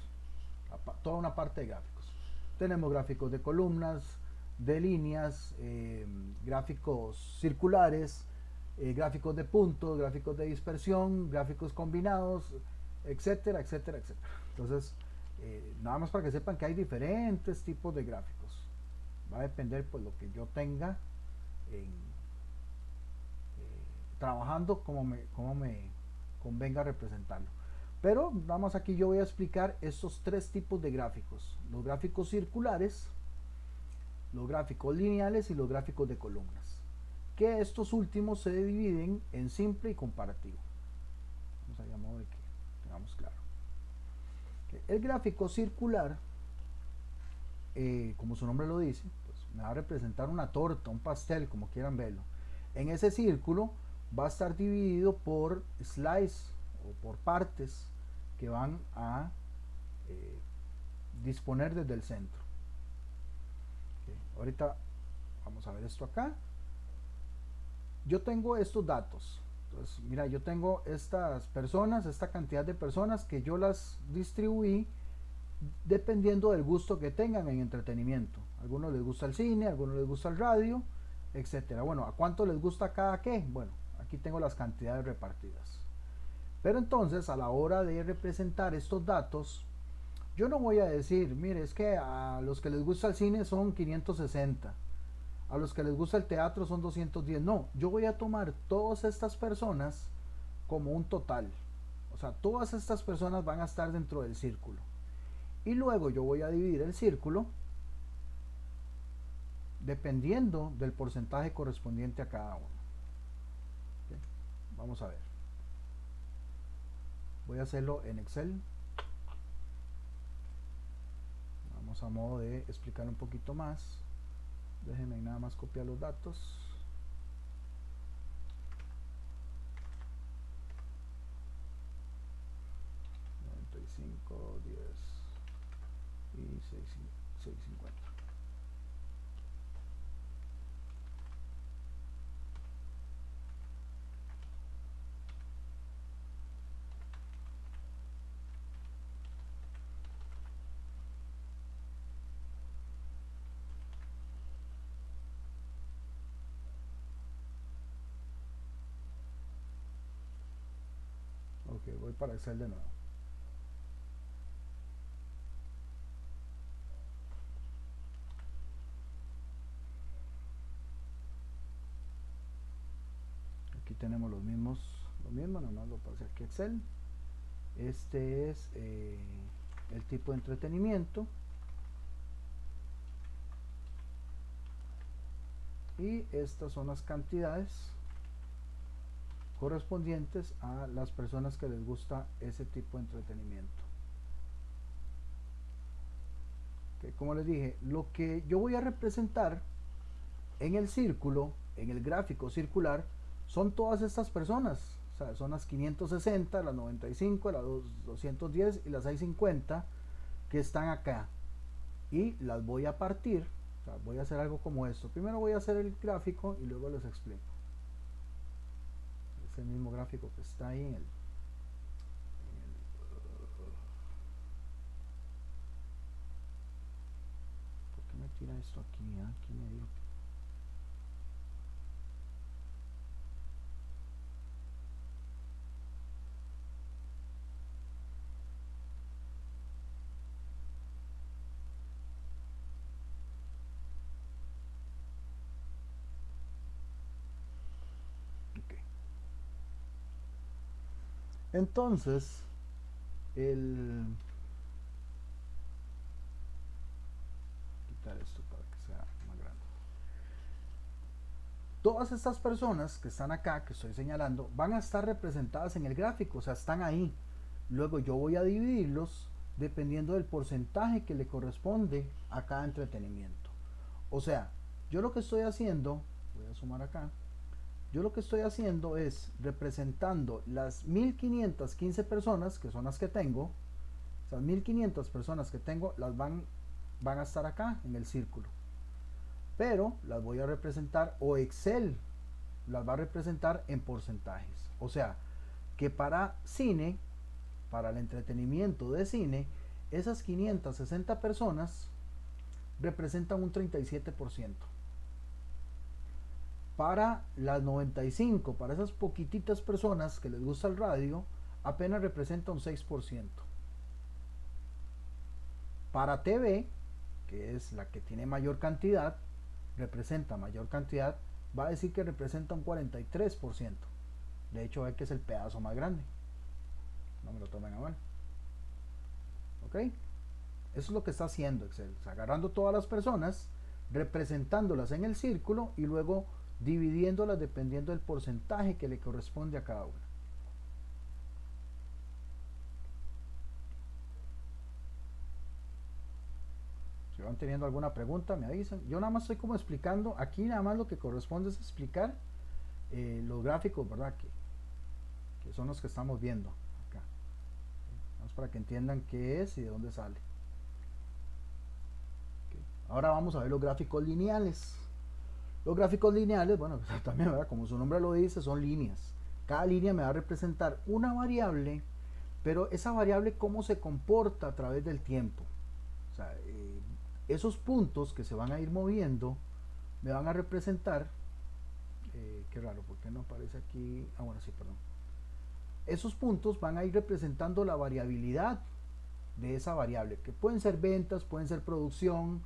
toda una parte de gráficos. Tenemos gráficos de columnas, de líneas, gráficos circulares, gráficos de puntos, gráficos de dispersión, gráficos combinados, etcétera, etcétera, etcétera. Entonces, nada más para que sepan que hay diferentes tipos de gráficos. Va a depender pues lo que yo tenga trabajando, como me convenga representarlo. Pero nada más aquí yo voy a explicar estos tres tipos de gráficos: los gráficos circulares, los gráficos lineales y los gráficos de columnas, que estos últimos se dividen en simple y comparativo. Vamos a llamar de que tengamos claro. El gráfico circular, como su nombre lo dice, pues me va a representar una torta, un pastel, como quieran verlo. En ese círculo va a estar dividido por slices o por partes que van a disponer desde el centro. Okay. Ahorita vamos a ver esto acá. Yo tengo estos datos. Entonces, mira, yo tengo estas personas, esta cantidad de personas que yo las distribuí dependiendo del gusto que tengan en entretenimiento. A algunos les gusta el cine, a algunos les gusta el radio, etcétera. Bueno, ¿a cuánto les gusta cada qué? Bueno, aquí tengo las cantidades repartidas. Pero entonces, a la hora de representar estos datos, yo no voy a decir, mire, es que a los que les gusta el cine son 560, A los que les gusta el teatro son 210. No, yo voy a tomar todas estas personas como un total. O sea, todas estas personas van a estar dentro del círculo. Y luego yo voy a dividir el círculo dependiendo del porcentaje correspondiente a cada uno. ¿Okay? Vamos a ver. Voy a hacerlo en Excel. Vamos a modo de explicar un poquito más. Déjenme nada más copiar los datos. $95, 10 y 6.50. Ok, voy para Excel de nuevo. Aquí tenemos lo mismo, nada más lo pasé aquí a Excel. Este es el tipo de entretenimiento. Y estas son las cantidades correspondientes a las personas que les gusta ese tipo de entretenimiento. Okay, como les dije, lo que yo voy a representar en el círculo, en el gráfico circular, son todas estas personas. O sea, son las 560, las 95, las 210 y las 650 que están acá. Y las voy a partir. O sea, voy a hacer algo como esto. Primero voy a hacer el gráfico y luego les explico. Es el mismo gráfico que está ahí en el ¿por qué me tira esto aquí? Aquí me dio. Entonces, quitar esto para que sea más grande. Todas estas personas que están acá, que estoy señalando, van a estar representadas en el gráfico, o sea, están ahí. Luego yo voy a dividirlos dependiendo del porcentaje que le corresponde a cada entretenimiento. O sea, yo lo que estoy haciendo, voy a sumar acá, yo lo que estoy haciendo es representando las 1515 personas, que son las que tengo. Esas 1500 personas que tengo las van a estar acá en el círculo, pero las voy a representar, o Excel las va a representar en porcentajes. O sea, que para cine, para el entretenimiento de cine, esas 560 personas representan un 37%. Para las 95, para esas poquititas personas que les gusta el radio, apenas representa un 6%. Para TV, que es la que tiene mayor cantidad, representa mayor cantidad, va a decir que representa un 43%. De hecho, ve que es el pedazo más grande. No me lo tomen a mal. ¿Ok? Eso es lo que está haciendo Excel. O sea, agarrando todas las personas, representándolas en el círculo y luego dividiéndolas dependiendo del porcentaje que le corresponde a cada una. Si van teniendo alguna pregunta, me avisan. Yo nada más estoy como explicando. Aquí nada más lo que corresponde es explicar los gráficos, ¿verdad? Que son los que estamos viendo acá. Vamos para que entiendan qué es y de dónde sale. Okay. Ahora vamos a ver los gráficos lineales. Los gráficos lineales, bueno, también, ¿verdad? Como su nombre lo dice, son líneas. Cada línea me va a representar una variable, pero esa variable cómo se comporta a través del tiempo. O sea, esos puntos que se van a ir moviendo me van a representar, qué raro, ¿por qué no aparece aquí? Ah, bueno, sí, perdón. Esos puntos van a ir representando la variabilidad de esa variable, que pueden ser ventas, pueden ser producción,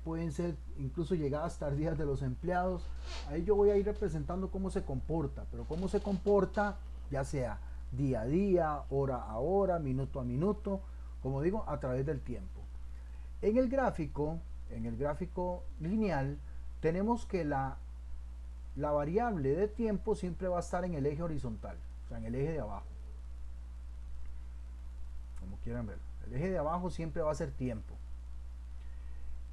pueden ser incluso llegadas tardías de los empleados. Ahí yo voy a ir representando cómo se comporta, pero cómo se comporta ya sea día a día, hora a hora, minuto a minuto, como digo, a través del tiempo. En el gráfico lineal, tenemos que la variable de tiempo siempre va a estar en el eje horizontal, o sea, en el eje de abajo. Como quieran verlo. El eje de abajo siempre va a ser tiempo.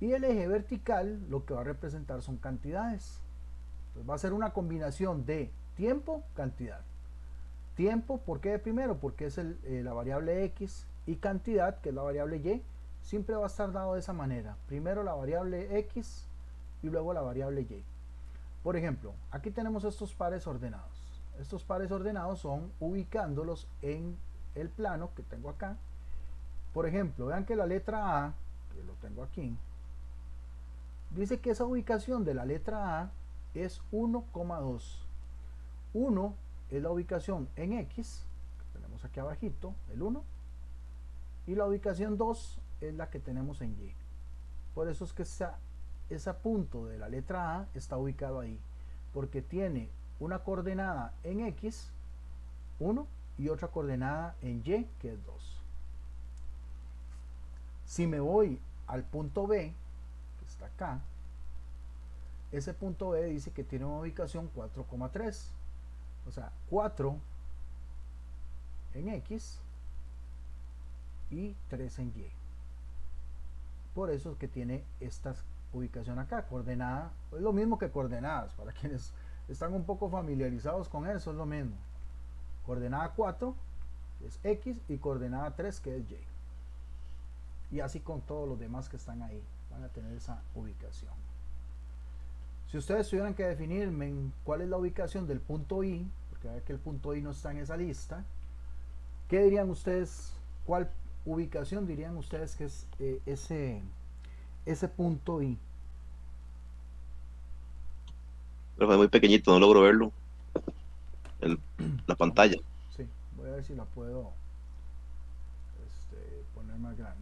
Y el eje vertical lo que va a representar son cantidades. Entonces va a ser una combinación de tiempo, cantidad. Tiempo, ¿por qué primero? Porque es la variable X, y cantidad, que es la variable Y, siempre va a estar dado de esa manera. Primero la variable X y luego la variable Y. Por ejemplo, aquí tenemos estos pares ordenados. Estos pares ordenados son ubicándolos en el plano que tengo acá. Por ejemplo, vean que la letra A, que lo tengo aquí, dice que esa ubicación de la letra A es 1,2. 1 es la ubicación en X, que tenemos aquí abajito, el 1, y la ubicación 2 es la que tenemos en Y. Por eso es que ese punto de la letra A está ubicado ahí, porque tiene una coordenada en X, 1, y otra coordenada en Y, que es 2. Si me voy al punto B, que está acá, ese punto B dice que tiene una ubicación 4,3. O sea, 4 en X y 3 en Y. Por eso es que tiene esta ubicación acá, coordenada. Es lo mismo que coordenadas, para quienes están un poco familiarizados con eso, es lo mismo. Coordenada 4 es X y coordenada 3 que es Y. Y así con todos los demás que están ahí, van a tener esa ubicación. Si ustedes tuvieran que definirme cuál es la ubicación del punto I, porque ver que el punto I no está en esa lista, ¿qué dirían ustedes? ¿Cuál ubicación dirían ustedes que es ese punto I? Pero es muy pequeñito, no logro verlo. La pantalla. Sí, voy a ver si la puedo poner más grande.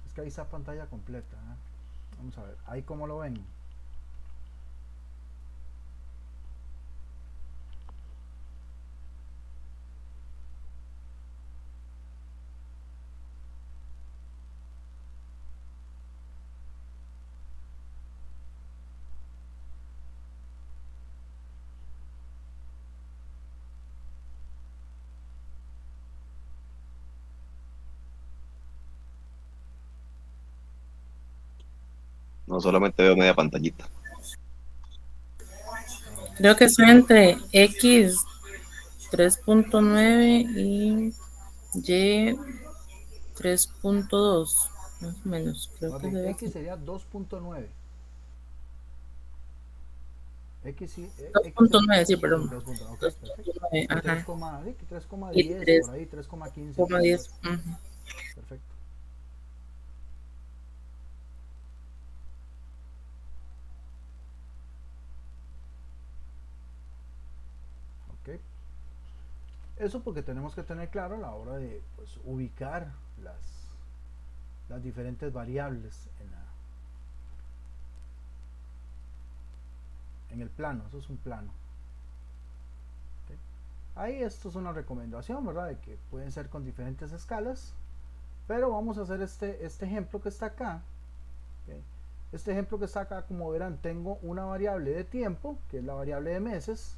Es que ahí está pantalla completa, ¿eh? Vamos a ver, ahí como lo ven. No, solamente veo media pantallita. Creo que estoy entre X 3.9 y Y 3.2, más o menos. Creo que debe X ser. sería 2.9. X, sí, X 2.9, sí, perdón. 3.9, ok, perfecto. 2.9, ajá. 3,10 por ahí, 3,15. 3.10. Perfecto. Ok. Eso porque tenemos que tener claro a la hora de ubicar las diferentes variables en el plano. Eso es un plano. Okay. Ahí esto es una recomendación, ¿verdad? De que pueden ser con diferentes escalas, pero vamos a hacer este ejemplo que está acá. Okay. Este ejemplo que está acá, como verán, tengo una variable de tiempo, que es la variable de meses,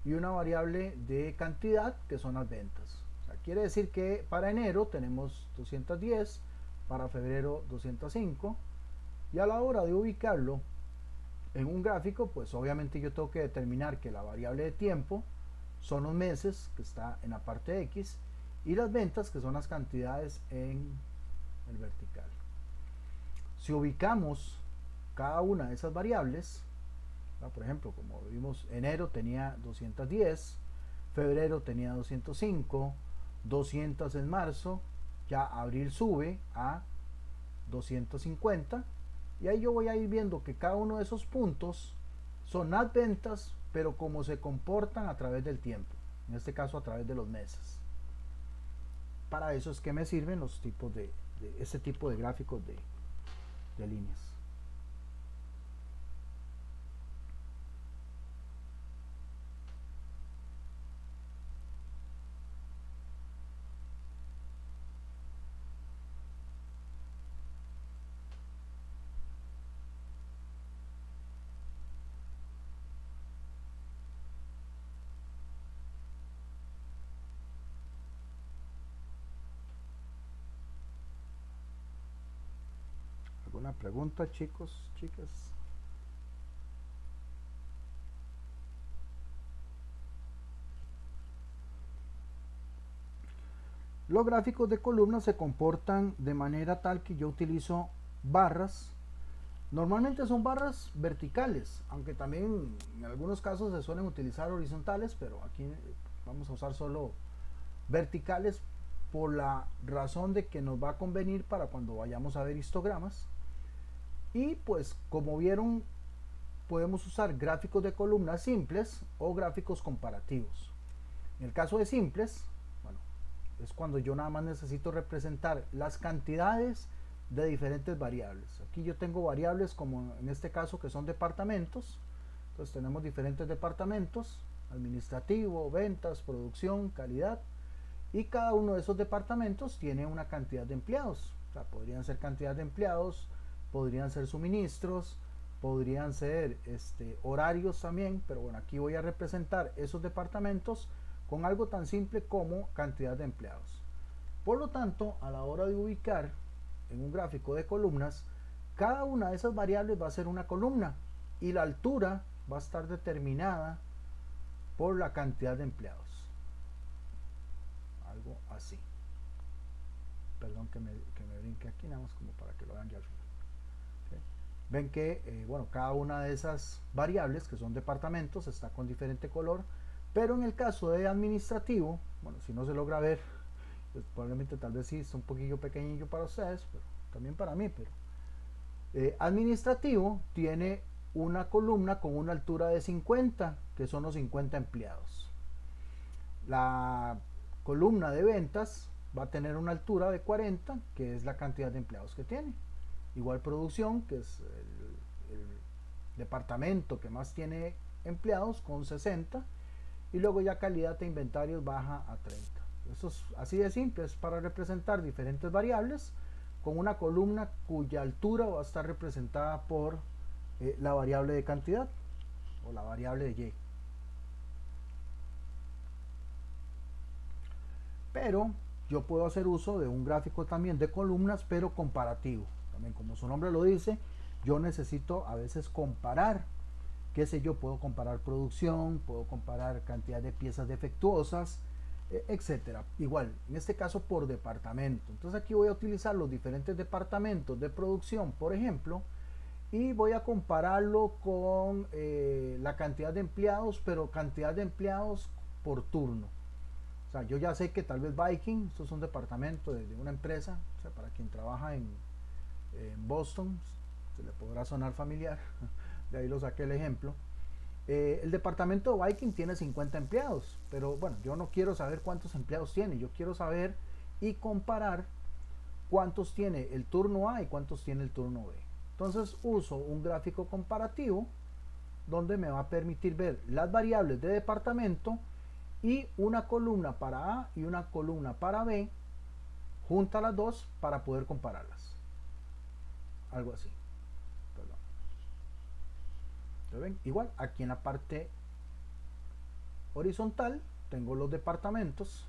y una variable de cantidad, que son las ventas. O sea, quiere decir que para enero tenemos 210, para febrero 205, y a la hora de ubicarlo en un gráfico, pues obviamente yo tengo que determinar que la variable de tiempo son los meses, que está en la parte X, y las ventas, que son las cantidades en el vertical. Si ubicamos cada una de esas variables, por ejemplo, como vimos, enero tenía 210, febrero tenía 205, 200 en marzo, ya abril sube a 250, y ahí yo voy a ir viendo que cada uno de esos puntos son las ventas, pero como se comportan a través del tiempo, en este caso a través de los meses. para eso es que me sirven los tipos de este tipo de gráficos de líneas. ¿Alguna pregunta, chicos, chicas? Los gráficos de columnas se comportan de manera tal que yo utilizo barras. Normalmente son barras verticales, aunque también en algunos casos se suelen utilizar horizontales, pero aquí vamos a usar solo verticales por la razón de que nos va a convenir para cuando vayamos a ver histogramas. Y pues como vieron, podemos usar gráficos de columnas simples o gráficos comparativos. En el caso de simples, bueno, es cuando yo nada más necesito representar las cantidades de diferentes variables. Aquí yo tengo variables como en este caso que son departamentos. Entonces tenemos diferentes departamentos: administrativo, ventas, producción, calidad, y cada uno de esos departamentos tiene una cantidad de empleados. O sea, podrían ser cantidad de empleados, podrían ser suministros, podrían ser horarios también, pero bueno, aquí voy a representar esos departamentos con algo tan simple como cantidad de empleados. Por lo tanto, a la hora de ubicar en un gráfico de columnas, cada una de esas variables va a ser una columna y la altura va a estar determinada por la cantidad de empleados. Algo así. Perdón que me brinque aquí, nada más como para que lo vean ya al final. ¿Okay? Ven que bueno, cada una de esas variables que son departamentos está con diferente color, pero en el caso de administrativo, bueno, si no se logra ver, pues probablemente tal vez sí está un poquillo pequeñillo para ustedes, pero también para mí, pero administrativo tiene una columna con una altura de 50, que son los 50 empleados. La columna de ventas va a tener una altura de 40, que es la cantidad de empleados que tiene. Igual producción, que es el departamento que más tiene empleados, con 60, y luego ya calidad de inventarios baja a 30. Eso es así de simple, es para representar diferentes variables con una columna cuya altura va a estar representada por la variable de cantidad o la variable de Y. Pero yo puedo hacer uso de un gráfico también de columnas, pero comparativo. También, como su nombre lo dice, yo necesito a veces comparar, qué sé yo, puedo comparar producción, puedo comparar cantidad de piezas defectuosas, etcétera. Igual, en este caso por departamento. Entonces aquí voy a utilizar los diferentes departamentos de producción, por ejemplo, y voy a compararlo con la cantidad de empleados, pero cantidad de empleados por turno. O sea, yo ya sé que tal vez Viking, esto es un departamento de una empresa, o sea, para quien trabaja en Boston, se le podrá sonar familiar, de ahí lo saqué el ejemplo. El departamento de Viking tiene 50 empleados, pero bueno, yo no quiero saber cuántos empleados tiene, yo quiero saber y comparar cuántos tiene el turno A y cuántos tiene el turno B. Entonces uso un gráfico comparativo donde me va a permitir ver las variables de departamento y una columna para A y una columna para B, junta las dos para poder compararlas. Algo así. ¿Ven? Igual aquí en la parte horizontal tengo los departamentos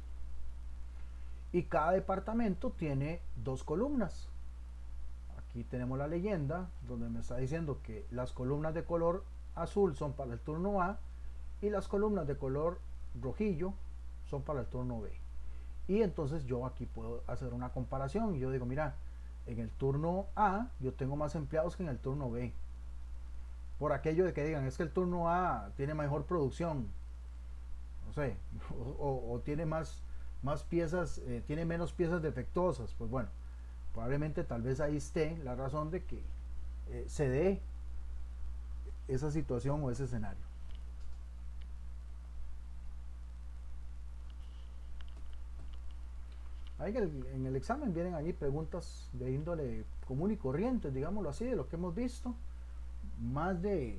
y cada departamento tiene dos columnas. Aquí tenemos la leyenda donde me está diciendo que las columnas de color azul son para el turno A y las columnas de color rojillo son para el turno B. Y entonces yo aquí puedo hacer una comparación y yo digo, mira, en el turno A yo tengo más empleados que en el turno B. Por aquello de que digan, es que el turno A tiene mejor producción, no sé, o tiene más piezas, tiene menos piezas defectuosas. Pues bueno, probablemente tal vez ahí esté la razón de que se dé esa situación o ese escenario. Ahí en el examen vienen ahí preguntas de índole común y corriente, digámoslo así, de lo que hemos visto, más de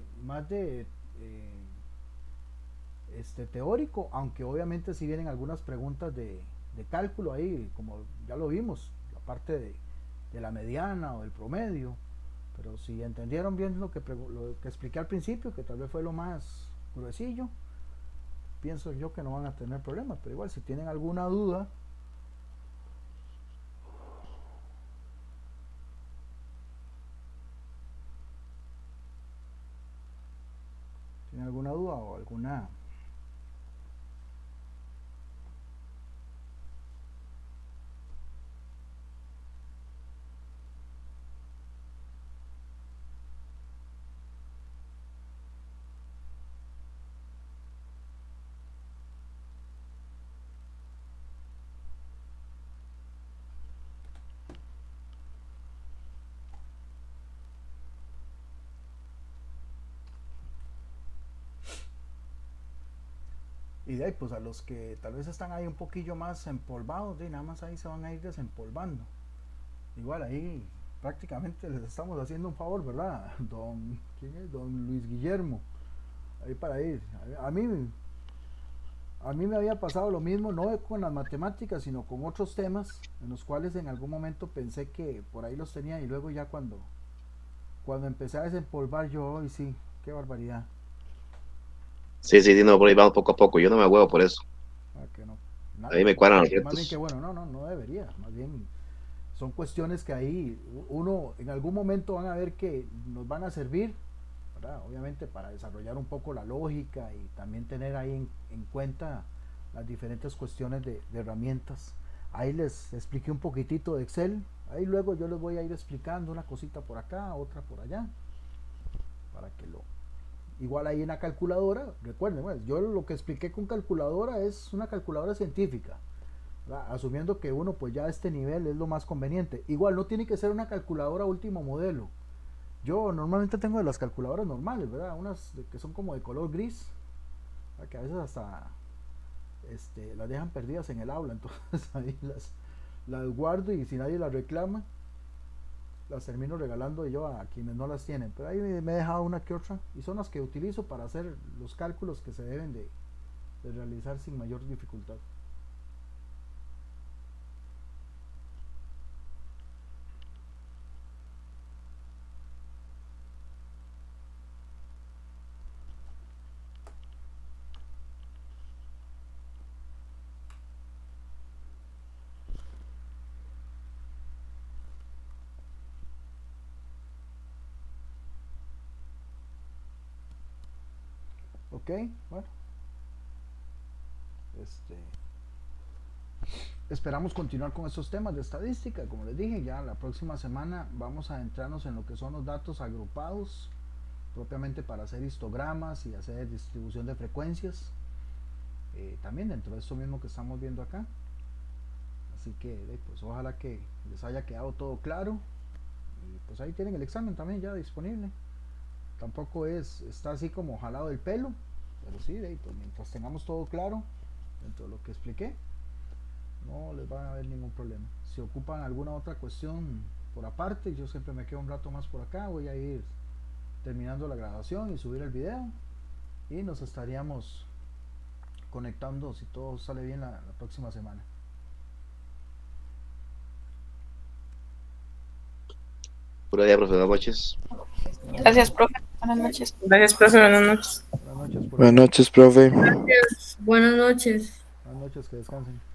teórico, aunque obviamente sí vienen algunas preguntas de cálculo ahí, como ya lo vimos, la parte de la mediana o del promedio, pero si entendieron bien lo que expliqué al principio, que tal vez fue lo más gruesillo, pienso yo que no van a tener problemas, pero igual si tienen alguna duda, o alguna y de ahí pues a los que tal vez están ahí un poquillo más empolvados, de nada más ahí se van a ir desempolvando. Igual ahí prácticamente les estamos haciendo un favor, ¿verdad? ¿Quién es? Don Luis Guillermo. Ahí para ir. A mí me había pasado lo mismo, no con las matemáticas, sino con otros temas en los cuales en algún momento pensé que por ahí los tenía y luego ya cuando empecé a desempolvar yo, hoy sí, qué barbaridad. Sí, no, por ahí vamos poco a poco. Yo no me huevo por eso. Que no, a mí me cuadran los más bien retos. que bueno, no debería. Más bien son cuestiones que ahí uno en algún momento van a ver que nos van a servir, ¿verdad? Obviamente para desarrollar un poco la lógica y también tener ahí en cuenta las diferentes cuestiones de herramientas. Ahí les expliqué un poquitito de Excel. Ahí luego yo les voy a ir explicando una cosita por acá, otra por allá, para que igual ahí en la calculadora, recuerden, bueno, yo lo que expliqué con calculadora es una calculadora científica, ¿verdad? Asumiendo que uno pues ya a este nivel es lo más conveniente. Igual no tiene que ser una calculadora último modelo. Yo normalmente tengo de las calculadoras normales, ¿verdad? Unas que son como de color gris, ¿verdad? Que a veces hasta las dejan perdidas en el aula, entonces ahí las guardo y si nadie las reclama, las termino regalando yo a quienes no las tienen, pero ahí me he dejado una que otra y son las que utilizo para hacer los cálculos que se deben de realizar sin mayor dificultad. Ok, bueno, esperamos continuar con estos temas de estadística. Como les dije, ya la próxima semana vamos a adentrarnos en lo que son los datos agrupados propiamente para hacer histogramas y hacer distribución de frecuencias, también dentro de esto mismo que estamos viendo acá. Así que pues ojalá que les haya quedado todo claro y pues ahí tienen el examen también ya disponible. Tampoco está así como jalado del pelo, pero sí, pues mientras tengamos todo claro dentro de lo que expliqué, no les va a haber ningún problema. Si ocupan alguna otra cuestión por aparte, yo siempre me quedo un rato más por acá, voy a ir terminando la grabación y subir el video y nos estaríamos conectando si todo sale bien la próxima semana. Pura día, profe, buenas noches. Gracias, profe. Buenas noches. Gracias, profe. Buenas noches. Buenas noches, Buenas noches, profe. Buenas noches. Buenas noches, que descansen.